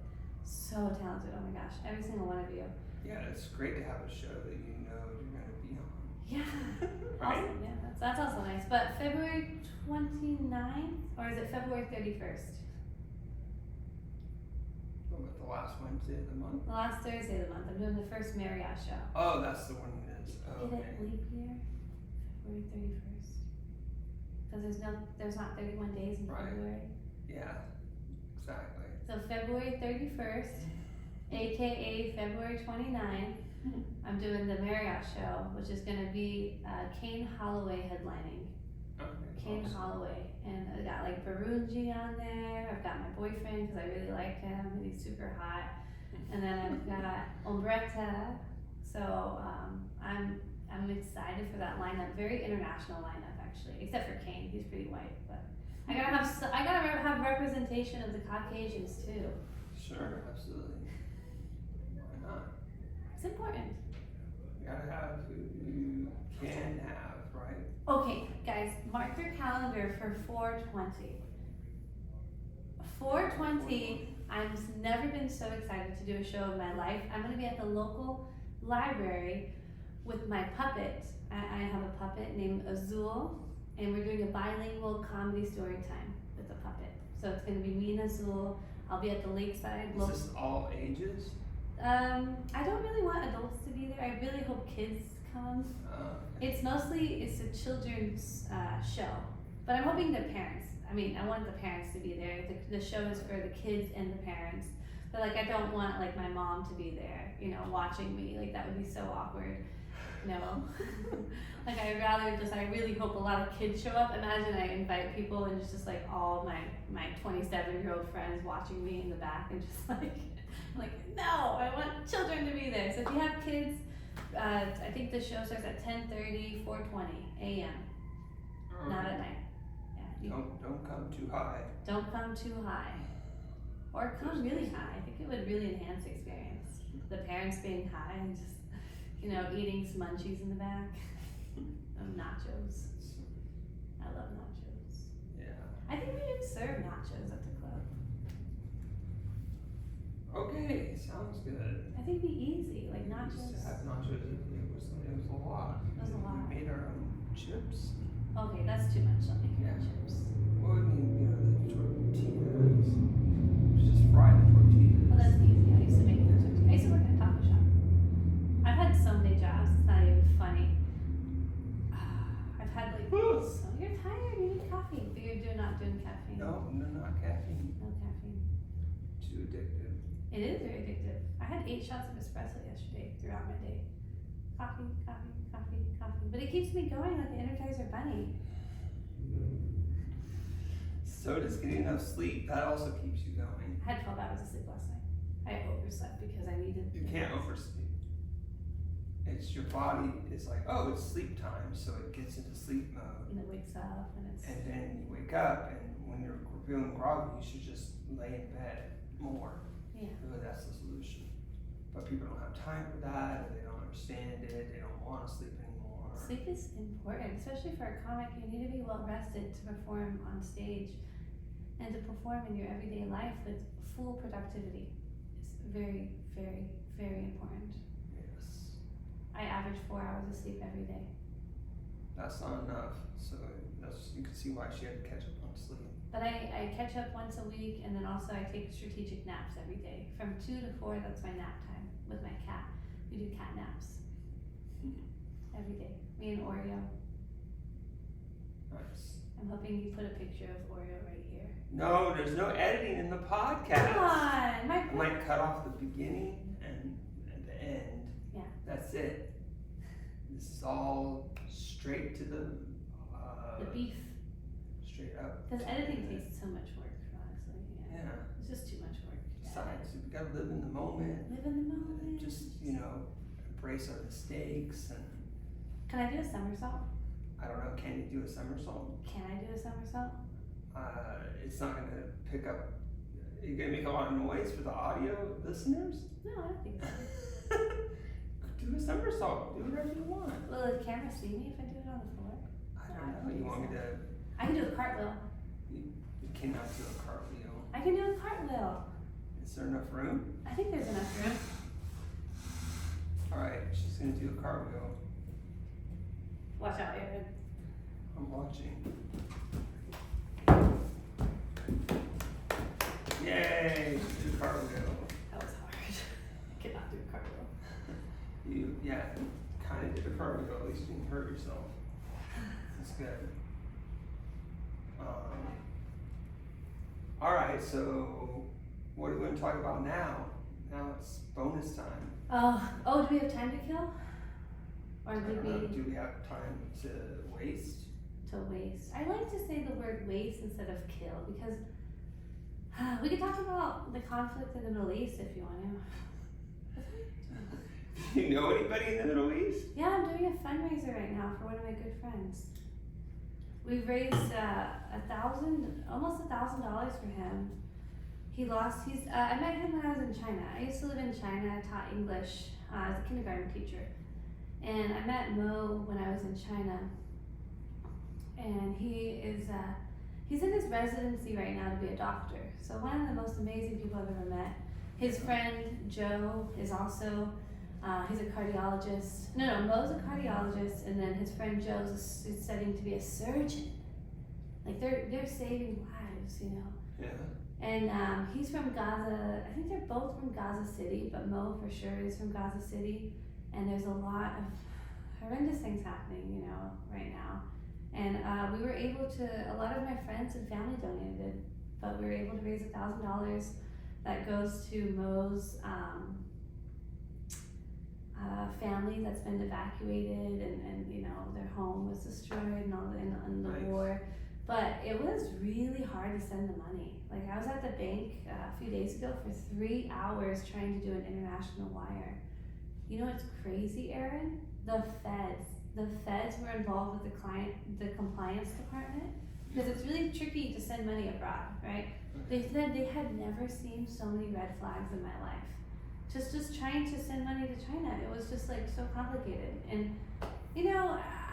Speaker 3: So talented, oh my gosh, every single one of you.
Speaker 2: Yeah, it's great to have a show that you know you're gonna be on.
Speaker 3: Yeah.
Speaker 2: Right?
Speaker 3: Awesome, yeah, that's also nice. But February 29th, or is it February 31st?
Speaker 2: What about the last Wednesday of the month?
Speaker 3: The last Thursday of the month. I'm doing the first Marriott show.
Speaker 2: Oh, that's the one that is. Oh,
Speaker 3: Is
Speaker 2: okay.
Speaker 3: it leap year? February 31st. Because there's not 31 days in
Speaker 2: Right.
Speaker 3: February.
Speaker 2: Yeah, exactly.
Speaker 3: So February 31st, aka February 29th, I'm doing the Marriott show, which is going to be Kane Holloway headlining.
Speaker 2: Okay.
Speaker 3: Kane
Speaker 2: awesome.
Speaker 3: Holloway. And I got like Barunji on there. I've got my boyfriend because I really like him and he's super hot. And then I've got Ombretta. So I'm excited for that lineup. Very international lineup actually, except for Kane. He's pretty white, but I gotta have representation of the Caucasians too.
Speaker 2: Sure, absolutely. Why not?
Speaker 3: It's important.
Speaker 2: You gotta have who you can have, right?
Speaker 3: Okay, guys, mark your calendar for 420. 420, I've never been so excited to do a show in my life. I'm gonna be at the local library with my puppet. I have a puppet named Azul, and we're doing a bilingual comedy story time with the puppet. So it's gonna be me and Azul. I'll be at the lakeside.
Speaker 2: Is this all ages?
Speaker 3: I don't really want adults to be there. I really hope kids come.
Speaker 2: Okay.
Speaker 3: It's a children's show, but I'm hoping the parents. I want the parents to be there. The show is for the kids and the parents, but like I don't want like my mom to be there, watching me. Like that would be so awkward. No, like I really hope a lot of kids show up. Imagine I invite people and it's just like all my 27-year-old friends watching me in the back and just like, I'm like, no, I want children to be there. So if you have kids, I think the show starts at 10:30, 4:20 a.m. Not at night. Yeah.
Speaker 2: Don't come too high.
Speaker 3: Don't come too high. Or come really high. I think it would really enhance the experience. The parents being high and just, eating some munchies in the back. Nachos. I love nachos.
Speaker 2: Yeah.
Speaker 3: I think we should serve nachos at the club.
Speaker 2: Okay, sounds good.
Speaker 3: I think it'd be easy, like
Speaker 2: We used
Speaker 3: nachos.
Speaker 2: to have nachos. It was a lot.
Speaker 3: It was a lot.
Speaker 2: We made our own chips.
Speaker 3: Okay, that's too much. Don't make
Speaker 2: Yeah.
Speaker 3: your chips.
Speaker 2: Well, I mean, the tortillas. Just fry the tortillas.
Speaker 3: Well, that's easy. I used to make those. I used to work at a taco shop. I've had so many jobs. It's not even funny. I've had like. So you're tired. You need coffee, but you're not doing caffeine.
Speaker 2: No, not caffeine.
Speaker 3: No caffeine.
Speaker 2: Too addictive.
Speaker 3: It is very addictive. I had 8 shots of espresso yesterday throughout my day. Coffee, coffee, coffee, coffee. But it keeps me going like the Energizer Bunny.
Speaker 2: So does getting enough sleep. That also keeps you going.
Speaker 3: I had 12 hours of sleep last night. I overslept because I needed.
Speaker 2: You can't oversleep. It's your body is like, oh, it's sleep time, so it gets into sleep mode.
Speaker 3: And it wakes up and it's.
Speaker 2: And then you wake up, and when you're feeling groggy, you should just lay in bed more.
Speaker 3: Yeah.
Speaker 2: Really, that's the solution. But people don't have time for that, and they don't understand it. They don't want to sleep anymore.
Speaker 3: Sleep is important, especially for a comic. You need to be well rested to perform on stage and to perform in your everyday life with full productivity. It's very, very, very important.
Speaker 2: Yes.
Speaker 3: I average 4 hours of sleep every day.
Speaker 2: That's not enough. So you can see why she had to catch up on sleep.
Speaker 3: But I catch up once a week, and then also I take strategic naps every day. From 2 to 4, that's my nap time with my cat. We do cat naps every day. Me and Oreo.
Speaker 2: Nice.
Speaker 3: I'm hoping you put a picture of Oreo right here.
Speaker 2: No, there's no editing in the podcast.
Speaker 3: Come on, my
Speaker 2: I might cut off the beginning and the end.
Speaker 3: Yeah.
Speaker 2: That's it. This is all straight to the
Speaker 3: beef.
Speaker 2: Straight up.
Speaker 3: Because editing takes so much work, honestly. Yeah.
Speaker 2: Yeah.
Speaker 3: It's just too much work.
Speaker 2: Besides, we gotta live in the moment.
Speaker 3: Live in the moment.
Speaker 2: And just, embrace our mistakes and
Speaker 3: Can I do a somersault?
Speaker 2: I don't know, can you do a somersault?
Speaker 3: Can I do a somersault?
Speaker 2: It's not gonna pick up. Are you gonna make a lot of noise for the audio listeners?
Speaker 3: No, I don't think so.
Speaker 2: Do a somersault. Do whatever you want.
Speaker 3: Will the camera see me if I do it on the floor?
Speaker 2: I don't know. You want me to?
Speaker 3: I can do a cartwheel.
Speaker 2: You cannot do a cartwheel.
Speaker 3: I can do a cartwheel.
Speaker 2: Is there enough room?
Speaker 3: I think there's enough room.
Speaker 2: All right, she's gonna do a cartwheel.
Speaker 3: Watch out, Aaron.
Speaker 2: I'm watching. Yay! She did a cartwheel.
Speaker 3: That was hard. I cannot do a cartwheel.
Speaker 2: You kind of did a cartwheel. At least you didn't hurt yourself. That's good. All right, so what are we going to talk about now? Now it's bonus time.
Speaker 3: Oh, do we have time to kill? Or
Speaker 2: I
Speaker 3: did
Speaker 2: don't know,
Speaker 3: we
Speaker 2: do we have time to waste?
Speaker 3: to waste? I like to say the word waste instead of kill because we could talk about the conflict in the Middle East if you want to.
Speaker 2: Do you know anybody in the Middle East?
Speaker 3: Yeah, I'm doing a fundraiser right now for one of my good friends. We've raised almost $1,000 for him. I met him when I was in China. I used to live in China. I taught English as a kindergarten teacher. And I met Mo when I was in China. And he's in his residency right now to be a doctor. So one of the most amazing people I've ever met. His friend Joe is also, he's a cardiologist. No, Mo's a cardiologist, and then his friend Joe's is studying to be a surgeon. Like they're saving lives,
Speaker 2: Yeah.
Speaker 3: And he's from Gaza. I think they're both from Gaza City, but Mo for sure is from Gaza City. And there's a lot of horrendous things happening, right now. And we were able to, a lot of my friends and family donated, but we were able to raise $1,000 that goes to Mo's family that's been evacuated and their home was destroyed and all in the
Speaker 2: Nice.
Speaker 3: war. But it was really hard to send the money. Like I was at the bank a few days ago for 3 hours trying to do an international wire. You know what's crazy, Aaron? The feds were involved with the compliance department because it's really tricky to send money abroad, right? They said they had never seen so many red flags in my life. Just trying to send money to China, it was just like so complicated. And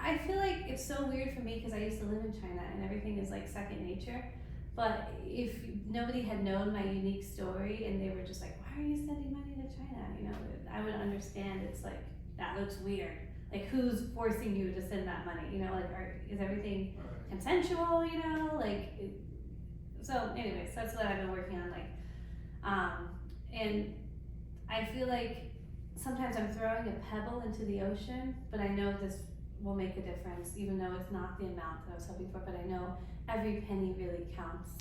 Speaker 3: I feel like it's so weird for me because I used to live in China and everything is like second nature. But if nobody had known my unique story and they were just like, why are you sending money to China? You know, I would understand. It's like, that looks weird. Like, who's forcing you to send that money? You know, like, is everything consensual? You know, like, so anyways, that's what I've been working on. Like, and I feel like sometimes I'm throwing a pebble into the ocean, but I know this will make a difference, even though it's not the amount that I was hoping for, but I know every penny really counts.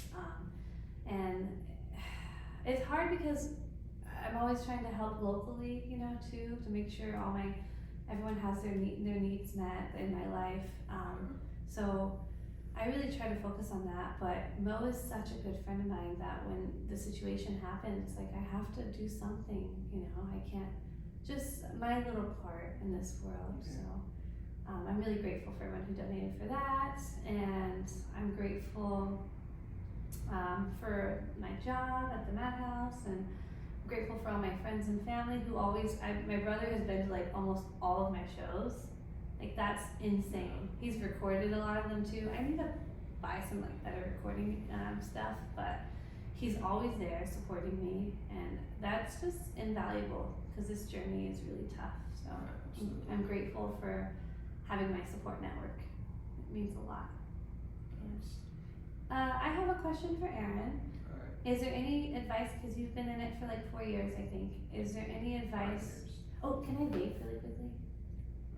Speaker 3: And it's hard because I'm always trying to help locally, you know, too, to make sure everyone has their needs met in my life. So I really try to focus on that, but Mo is such a good friend of mine that when the situation happened, it's like I have to do something, you know, I can't, just my little part in this world. So I'm really grateful for everyone who donated for that, and I'm grateful for my job at the Madhouse, and I'm grateful for all my friends and family who always, my brother has been to like almost all of my shows. Like, that's insane. He's recorded a lot of them too. I need to buy some like better recording stuff, but he's always there supporting me, and that's just invaluable because this journey is really tough. So I'm grateful for having my support network. It means a lot. I have a question for Aaron. Is there any advice, because you've been in it for like 4 years, I think. Is there any advice? Oh, can I vape really quickly?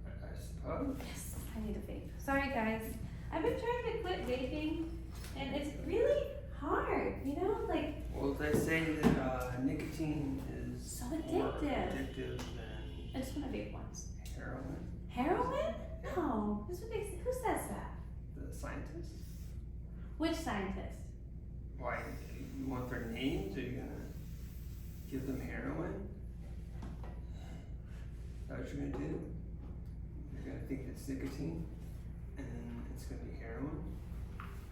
Speaker 2: I suppose.
Speaker 3: Yes, I need a vape. Sorry guys. I've been trying to quit vaping, and it's really hard, you know? Like,
Speaker 2: Well, they say that nicotine is
Speaker 3: so
Speaker 2: more
Speaker 3: addictive.
Speaker 2: addictive than
Speaker 3: I just want to vape once.
Speaker 2: heroin.
Speaker 3: Heroin? No. This would make, who says that?
Speaker 2: The scientists.
Speaker 3: Which scientist?
Speaker 2: Why, you want their names? Are you gonna give them heroin? Is that what you're gonna do? You're gonna think it's nicotine, and it's gonna be heroin?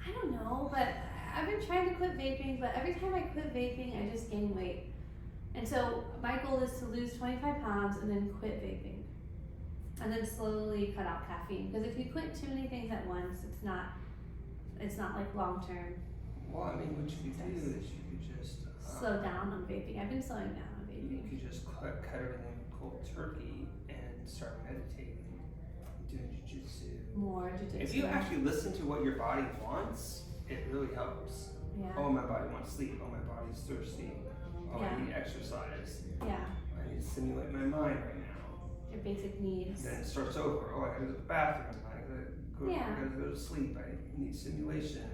Speaker 3: I don't know, but I've been trying to quit vaping, but every time I quit vaping, I just gain weight. And so my goal is to lose 25 pounds and then quit vaping. And then slowly cut out caffeine. Because if you quit too many things at once, it's not like long term.
Speaker 2: Well, I mean, what you could do is you could just
Speaker 3: Slow down on vaping. I've been slowing down on
Speaker 2: you
Speaker 3: vaping.
Speaker 2: could just cut everything cold turkey and start meditating, doing jujitsu.
Speaker 3: More jujitsu.
Speaker 2: If you actually listen to what your body wants, it really helps.
Speaker 3: Yeah.
Speaker 2: Oh, my body wants sleep. Oh, my body's thirsty. Oh,
Speaker 3: Yeah.
Speaker 2: I need exercise.
Speaker 3: Yeah.
Speaker 2: I need to stimulate my mind right now.
Speaker 3: Your basic needs.
Speaker 2: Then it starts over. Oh, I gotta go to the bathroom. I gotta go to sleep. I need stimulation.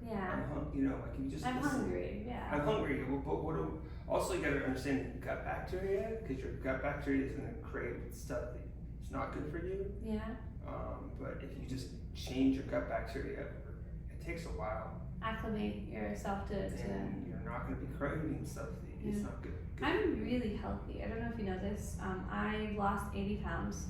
Speaker 3: Yeah.
Speaker 2: You know, like you just.
Speaker 3: I'm
Speaker 2: listen.
Speaker 3: hungry. Yeah.
Speaker 2: I'm hungry. Well, but also you gotta understand gut bacteria, because your gut bacteria is gonna crave stuff that is not good for you.
Speaker 3: Yeah.
Speaker 2: But if you just change your gut bacteria, it takes a while.
Speaker 3: Acclimate yourself to.
Speaker 2: And you're not gonna be craving stuff that is not good.
Speaker 3: I'm really healthy. I don't know if you know this. I lost 80 pounds,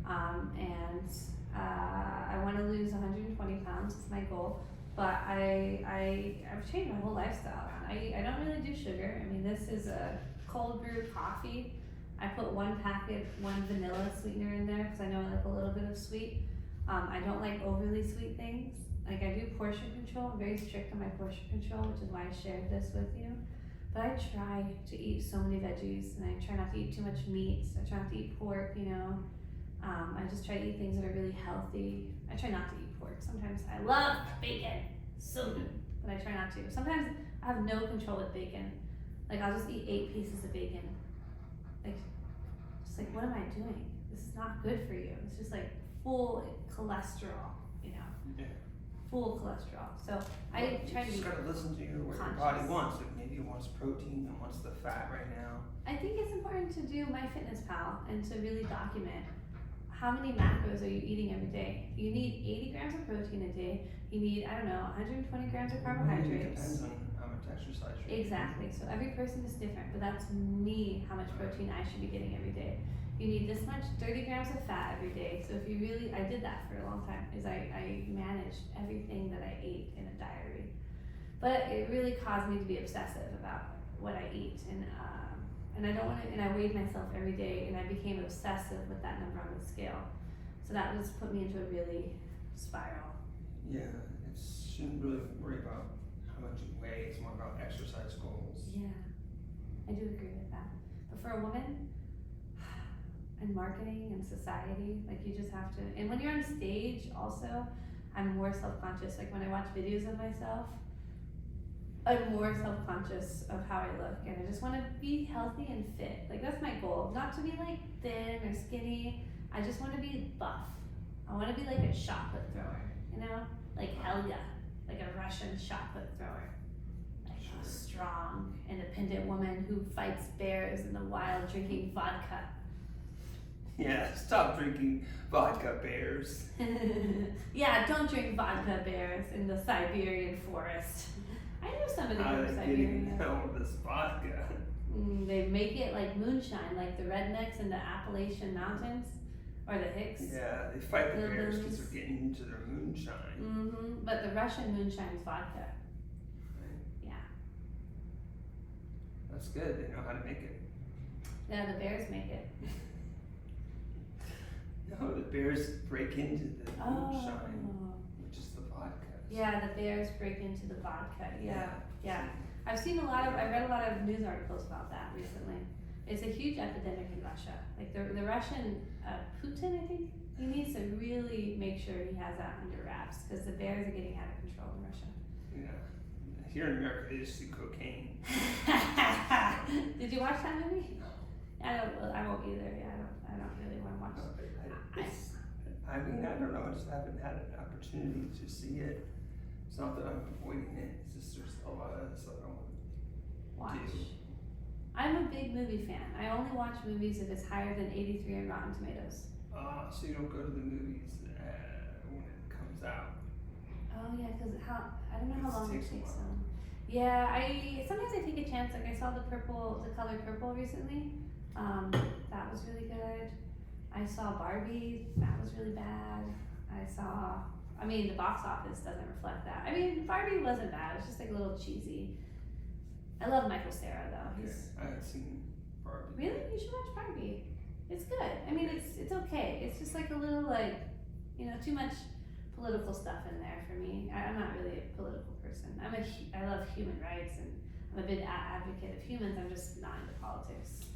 Speaker 3: and I want to lose 120 pounds. It's my goal. But I've changed my whole lifestyle. I don't really do sugar. I mean, this is a cold brew coffee. I put one vanilla sweetener in there because I know I like a little bit of sweet. I don't like overly sweet things. Like, I do portion control. I'm very strict on my portion control, which is why I shared this with you. But I try to eat so many veggies, and I try not to eat too much meat. I try not to eat pork, you know. I just try to eat things that are really healthy. I try not to eat pork. Sometimes I love bacon, so good, but I try not to. Sometimes I have no control with bacon. Like, I'll just eat 8 pieces of bacon. Like, just like, what am I doing? This is not good for you. It's just like full cholesterol, you know.
Speaker 2: Yeah.
Speaker 3: Full cholesterol. So I try to
Speaker 2: You
Speaker 3: be
Speaker 2: just gotta listen to what your
Speaker 3: conscious.
Speaker 2: body wants. Like maybe it wants protein and wants the fat right now.
Speaker 3: I think it's important to do MyFitnessPal and to really document how many macros are you eating every day. You need 80 grams of protein a day. You need, I don't know, 120 grams of
Speaker 2: It
Speaker 3: carbohydrates.
Speaker 2: depends on how much exercise you're doing.
Speaker 3: Exactly. So every person is different, but that's me, how much protein I should be getting every day. You need this much, 30 grams of fat every day. So if you really, I did that for a long time, is I managed everything that I ate in a diary. But it really caused me to be obsessive about what I eat, and I don't want to, and I weighed myself every day, and I became obsessive with that number on the scale. So that just put me into a really spiral.
Speaker 2: Yeah, it shouldn't really worry about how much you weigh. It's more about exercise goals.
Speaker 3: Yeah. I do agree with that. But for a woman, in marketing and society, like you just have to, and when you're on stage also, I'm more self-conscious. Like when I watch videos of myself, I'm more self-conscious of how I look, and I just want to be healthy and fit. Like that's my goal, not to be like thin or skinny. I just want to be buff. I want to be like a shot put thrower, you know, like Helga, like a Russian shot put thrower, like a strong, independent woman who fights bears in the wild, drinking vodka.
Speaker 2: Yeah, stop drinking vodka, bears.
Speaker 3: Yeah, don't drink vodka, bears in the Siberian forest. I know somebody
Speaker 2: How are
Speaker 3: from
Speaker 2: they
Speaker 3: Siberia.
Speaker 2: getting hell with this vodka?
Speaker 3: They make it like moonshine, like the rednecks in the Appalachian Mountains, or the Hicks.
Speaker 2: Yeah, they fight the bears because
Speaker 3: Hillbillies.
Speaker 2: they're getting into their moonshine.
Speaker 3: Mm-hmm. But the Russian moonshine is vodka.
Speaker 2: Right?
Speaker 3: Yeah.
Speaker 2: That's good. They know how to make it.
Speaker 3: Yeah, the bears make it.
Speaker 2: No, the bears break into the moonshine,
Speaker 3: Oh.
Speaker 2: which is the vodka.
Speaker 3: Yeah, the bears break into the vodka. Yeah. I've read a lot of news articles about that recently. It's a huge epidemic in Russia. Like the Russian, Putin, I think, he needs to really make sure he has that under wraps because the bears are getting out of control in Russia.
Speaker 2: Yeah. Here in America, they just do cocaine.
Speaker 3: Did you watch that movie?
Speaker 2: No.
Speaker 3: I won't either. Yeah, I don't really want to watch
Speaker 2: No,
Speaker 3: it.
Speaker 2: I mean, I don't know. I just haven't had an opportunity to see it. It's not that I'm avoiding it. It's just there's a lot of stuff I don't want to
Speaker 3: Watch.
Speaker 2: do.
Speaker 3: I'm a big movie fan. I only watch movies if it's higher than 83 on Rotten Tomatoes.
Speaker 2: So you don't go to the movies when it comes out.
Speaker 3: Oh yeah, because I don't know how long it
Speaker 2: Takes a
Speaker 3: takes
Speaker 2: while.
Speaker 3: them. Yeah, sometimes I take a chance. Like I saw the color purple recently. That was really good. I saw Barbie. That was really bad. The box office doesn't reflect that. I mean, Barbie wasn't bad. It was just like a little cheesy. I love Michael Cera though.
Speaker 2: I haven't seen Barbie.
Speaker 3: Really? You should watch Barbie. It's good. I mean, it's okay. It's just like a little too much political stuff in there for me. I'm not really a political person. I love human rights and I'm a big advocate of humans. I'm just not into politics.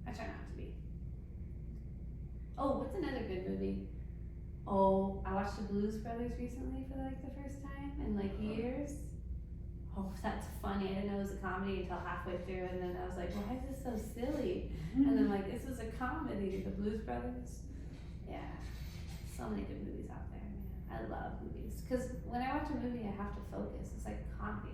Speaker 3: I try not to be. Oh, what's another good movie? Oh, I watched the Blues Brothers recently for like the first time in like years. Oh, that's funny. I didn't know it was a comedy until halfway through, and then I was like, why is this so silly? And then like, this is a comedy, the Blues Brothers. Yeah, so many good movies out there, man. I love movies. Because when I watch a movie, I have to focus. It's like comedy.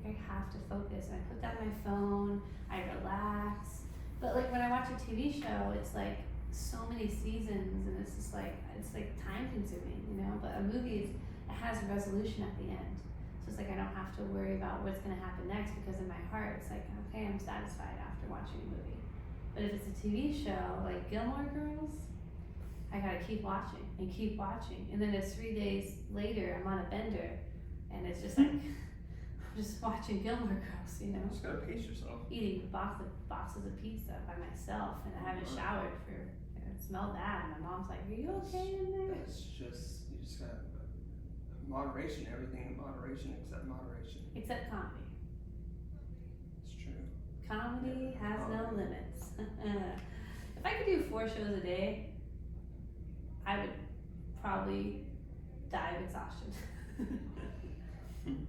Speaker 3: Like I have to focus. And I put down my phone, I relax. But like when I watch a TV show, it's like so many seasons and it's like time consuming, you know? But a movie, it has a resolution at the end. So it's like I don't have to worry about what's gonna happen next because in my heart, it's like, okay, I'm satisfied after watching a movie. But if it's a TV show, like Gilmore Girls, I gotta keep watching. And then it's 3 days later, I'm on a bender and it's just like, I'm just watching Gilmore Girls, you know?
Speaker 2: You just gotta pace yourself.
Speaker 3: Eating boxes of pizza by myself and I haven't showered it smelled bad and my mom's like, are you okay in there?
Speaker 2: You just gotta, moderation, everything in moderation except moderation.
Speaker 3: Except comedy.
Speaker 2: It's true.
Speaker 3: Comedy
Speaker 2: Yeah,
Speaker 3: has no
Speaker 2: comedy.
Speaker 3: limits. If I could do 4 shows a day, I would probably die of exhaustion.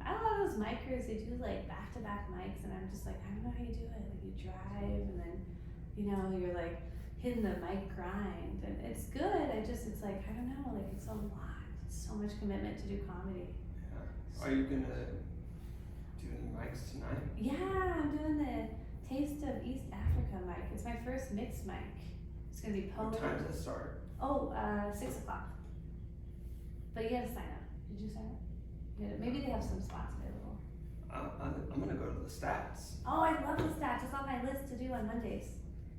Speaker 3: I don't know those micers, they do like back-to-back mics and I'm just like, I don't know how you do it. Like you drive and then, you're like hitting the mic grind and it's good. It's like, I don't know, like it's a lot. It's so much commitment to do comedy.
Speaker 2: Yeah. Are you gonna do any mics tonight?
Speaker 3: Yeah, I'm doing the Taste of East Africa mic. It's my first mixed mic. It's gonna be
Speaker 2: What
Speaker 3: Polish.
Speaker 2: time does it start?
Speaker 3: 6 o'clock. But you gotta sign up. Did you sign up? Maybe they have some spots available.
Speaker 2: I'm gonna go to the stats.
Speaker 3: Oh, I love the stats. It's on my list to do on Mondays.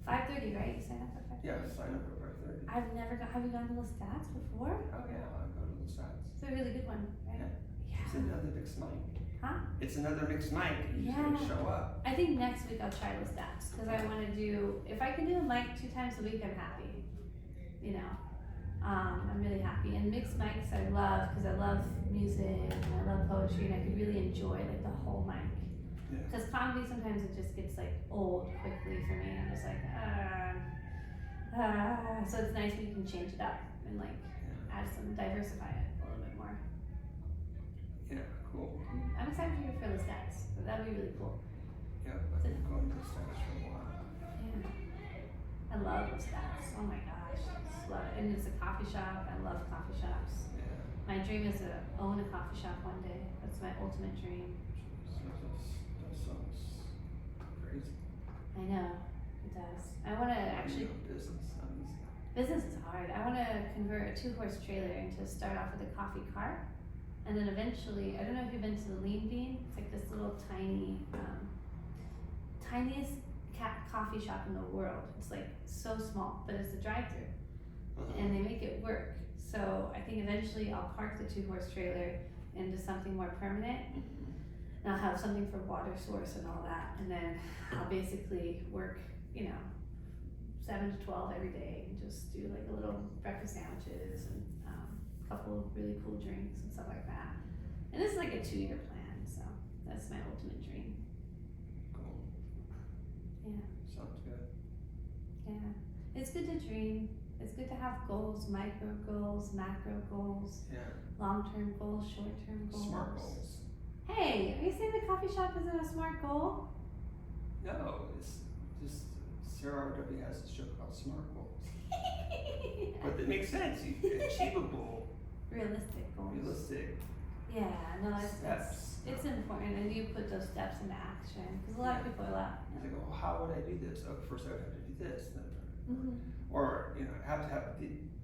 Speaker 3: 5:30, right? You sign up at 5:30?
Speaker 2: Yeah, sign up at 5:30.
Speaker 3: Have you gone to the stats before?
Speaker 2: Oh yeah, I'll go to the stats.
Speaker 3: It's a really good one, right?
Speaker 2: It's another mixed mic.
Speaker 3: Huh?
Speaker 2: It's another mixed mic. You just
Speaker 3: Yeah.
Speaker 2: gotta show up.
Speaker 3: I think next week I'll try the stats because I want to do. If I can do a mic 2 times a week, I'm happy. I'm really happy. And mixed mics I love because I love music and I love poetry and I could really enjoy like the whole mic.
Speaker 1: Yeah.
Speaker 3: Because comedy sometimes it just gets like old quickly for me. I'm just like, so it's nice when you can change it up and like add some, diversify it a little bit more.
Speaker 1: Yeah, cool.
Speaker 3: I'm excited for the stats. That'd be really cool.
Speaker 1: Yeah, I've been going to the stats for a while.
Speaker 3: Yeah. I love the stats. Oh my gosh. Just love it. And it's a coffee shop. I love coffee shops.
Speaker 1: Yeah.
Speaker 3: My dream is to own a coffee shop one day. That's my ultimate dream.
Speaker 1: That sounds crazy.
Speaker 3: I know. It does. I want to actually.
Speaker 1: Business, not easy.
Speaker 3: Business is hard. I want to convert a 2-horse trailer into start off with a coffee cart. And then eventually, I don't know if you've been to the Lean Bean. It's like this little tiny, tiniest coffee shop in the world. It's like so small, but it's a drive-through, and they make it work. So I think eventually I'll park the 2-horse trailer into something more permanent, and I'll have something for water source and all that. And then I'll basically work, 7 to 12 every day, and just do like a little breakfast sandwiches and a couple of really cool drinks and stuff like that. And this is like a 2-year plan, so that's my ultimate dream.
Speaker 1: Cool.
Speaker 3: Yeah.
Speaker 1: Sounds good.
Speaker 3: Yeah. It's good to dream. It's good to have goals, micro goals, macro goals,
Speaker 1: Yeah.
Speaker 3: long-term goals, short-term goals.
Speaker 1: Smart goals.
Speaker 3: Hey, are you saying the coffee shop isn't a smart goal?
Speaker 1: No, it's just Sarah R.W. has a joke about smart goals. But it makes sense. Achievable,
Speaker 3: Realistic goals.
Speaker 1: realistic
Speaker 3: Yeah, no,
Speaker 1: steps.
Speaker 3: it's important, and you put those steps into action, because a lot of people are like,
Speaker 1: It's like, oh, how would I do this? Oh, first I would have to do this. Then,
Speaker 3: mm-hmm.
Speaker 1: or, I have to have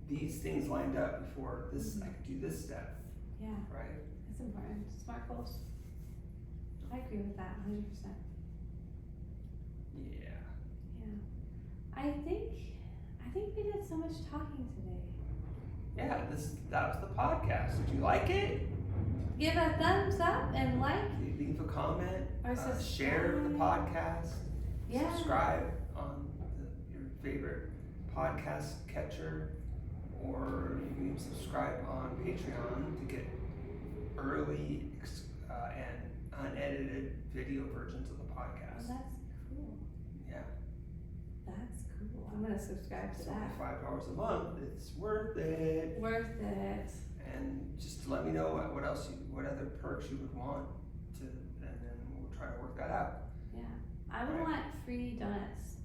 Speaker 1: these things lined up before this. I could do this step,
Speaker 3: Yeah,
Speaker 1: right?
Speaker 3: it's important. Smart goals. I agree with that 100%.
Speaker 1: Yeah.
Speaker 3: Yeah. I think we did so much talking today.
Speaker 1: Yeah, that was the podcast. Did you like it?
Speaker 3: Give a thumbs up and like.
Speaker 1: Leave a comment.
Speaker 3: Or
Speaker 1: Share the podcast.
Speaker 3: Yeah.
Speaker 1: Subscribe on your favorite podcast catcher, or you can even subscribe on Patreon to get early and unedited video versions of the
Speaker 3: Oh,
Speaker 1: podcast.
Speaker 3: that's cool.
Speaker 1: Yeah.
Speaker 3: That's cool. I'm gonna subscribe to
Speaker 1: It's only
Speaker 3: that.
Speaker 1: $5 a month. It's worth it.
Speaker 3: Worth it.
Speaker 1: And just let me know what other perks you would want to, and then we'll try to work that out.
Speaker 3: Yeah. I would
Speaker 1: Right.
Speaker 3: want free donuts.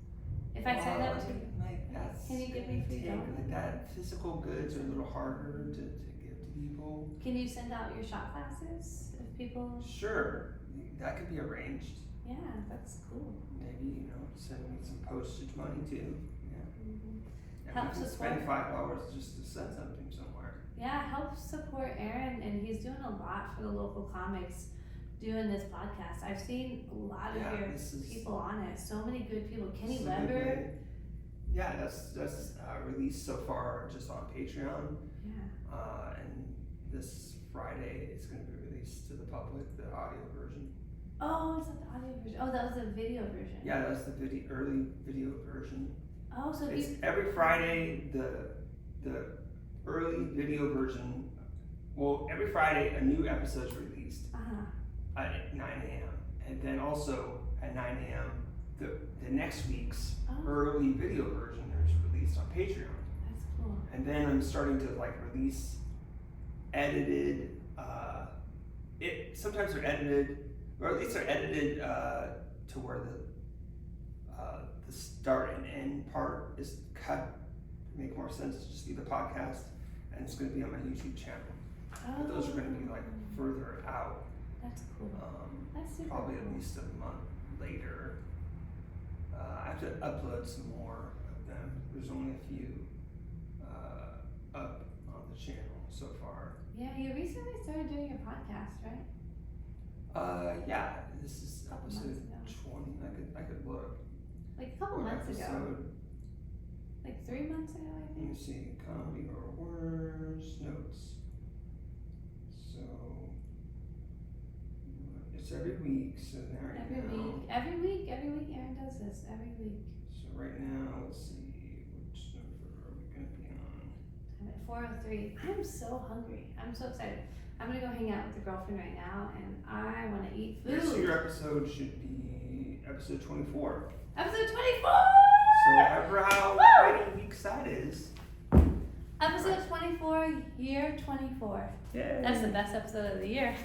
Speaker 3: If I sign up to.
Speaker 1: Like that's
Speaker 3: Can you give me free
Speaker 1: like
Speaker 3: donuts?
Speaker 1: that. Physical goods are a little harder to give to people.
Speaker 3: Can you send out your shot classes if people?
Speaker 1: Sure, that could be arranged.
Speaker 3: Yeah, that's cool.
Speaker 1: Maybe send me some postage money too. Yeah.
Speaker 3: Mm-hmm.
Speaker 1: And
Speaker 3: Help
Speaker 1: we can spend
Speaker 3: support.
Speaker 1: $5 just to send something somewhere.
Speaker 3: Yeah, help support Aaron, and he's doing a lot for the local comics doing this podcast. I've seen a lot of
Speaker 1: Yeah,
Speaker 3: your
Speaker 1: this is-
Speaker 3: people on it. So many good people. Kenny
Speaker 1: This is a good
Speaker 3: Weber.
Speaker 1: way. Yeah, that's released so far just on Patreon.
Speaker 3: Yeah.
Speaker 1: And this Friday it's going to be released to the public, the audio version.
Speaker 3: Oh, is that the audio version? Oh, that was the video version.
Speaker 1: Yeah, that's the early video version.
Speaker 3: Oh, so
Speaker 1: It's
Speaker 3: you.
Speaker 1: every Friday the early video version. Well, every Friday a new episode's released at 9 a.m. and then also at 9 a.m. the next week's
Speaker 3: Oh.
Speaker 1: early video version is released on Patreon.
Speaker 3: That's cool.
Speaker 1: And then I'm starting to release edited. Sometimes they're edited, or at least they're edited to where the start and end part is cut to make more sense to just be the podcast, and it's going to be on my YouTube channel.
Speaker 3: Oh.
Speaker 1: But those are going to be further out,
Speaker 3: That's cool. That's super
Speaker 1: probably
Speaker 3: cool.
Speaker 1: at least a month later. I have to upload some more of them. There's only a few up on the channel so far.
Speaker 3: Yeah, you recently started doing your podcast, right?
Speaker 1: Yeah, this is
Speaker 3: Couple
Speaker 1: episode
Speaker 3: months ago.
Speaker 1: 20. I could look.
Speaker 3: Like a couple
Speaker 1: What
Speaker 3: months ago.
Speaker 1: episode?
Speaker 3: Like 3 months ago, I
Speaker 1: Let
Speaker 3: think.
Speaker 1: me see. Comedy or words notes. So it's every week. So there
Speaker 3: Every
Speaker 1: you go.
Speaker 3: week. Every week Aaron does this. Every week.
Speaker 1: So right now, let's see. Which number are we gonna be on?
Speaker 3: I'm at 4:03. I'm so hungry. I'm so excited. I'm gonna go hang out with a girlfriend right now, and I want to eat food.
Speaker 1: So your episode should be episode 24.
Speaker 3: Episode 24.
Speaker 1: So however how many weeks that is.
Speaker 3: Episode 24, year 24.
Speaker 1: Yay.
Speaker 3: That's the best episode of the year.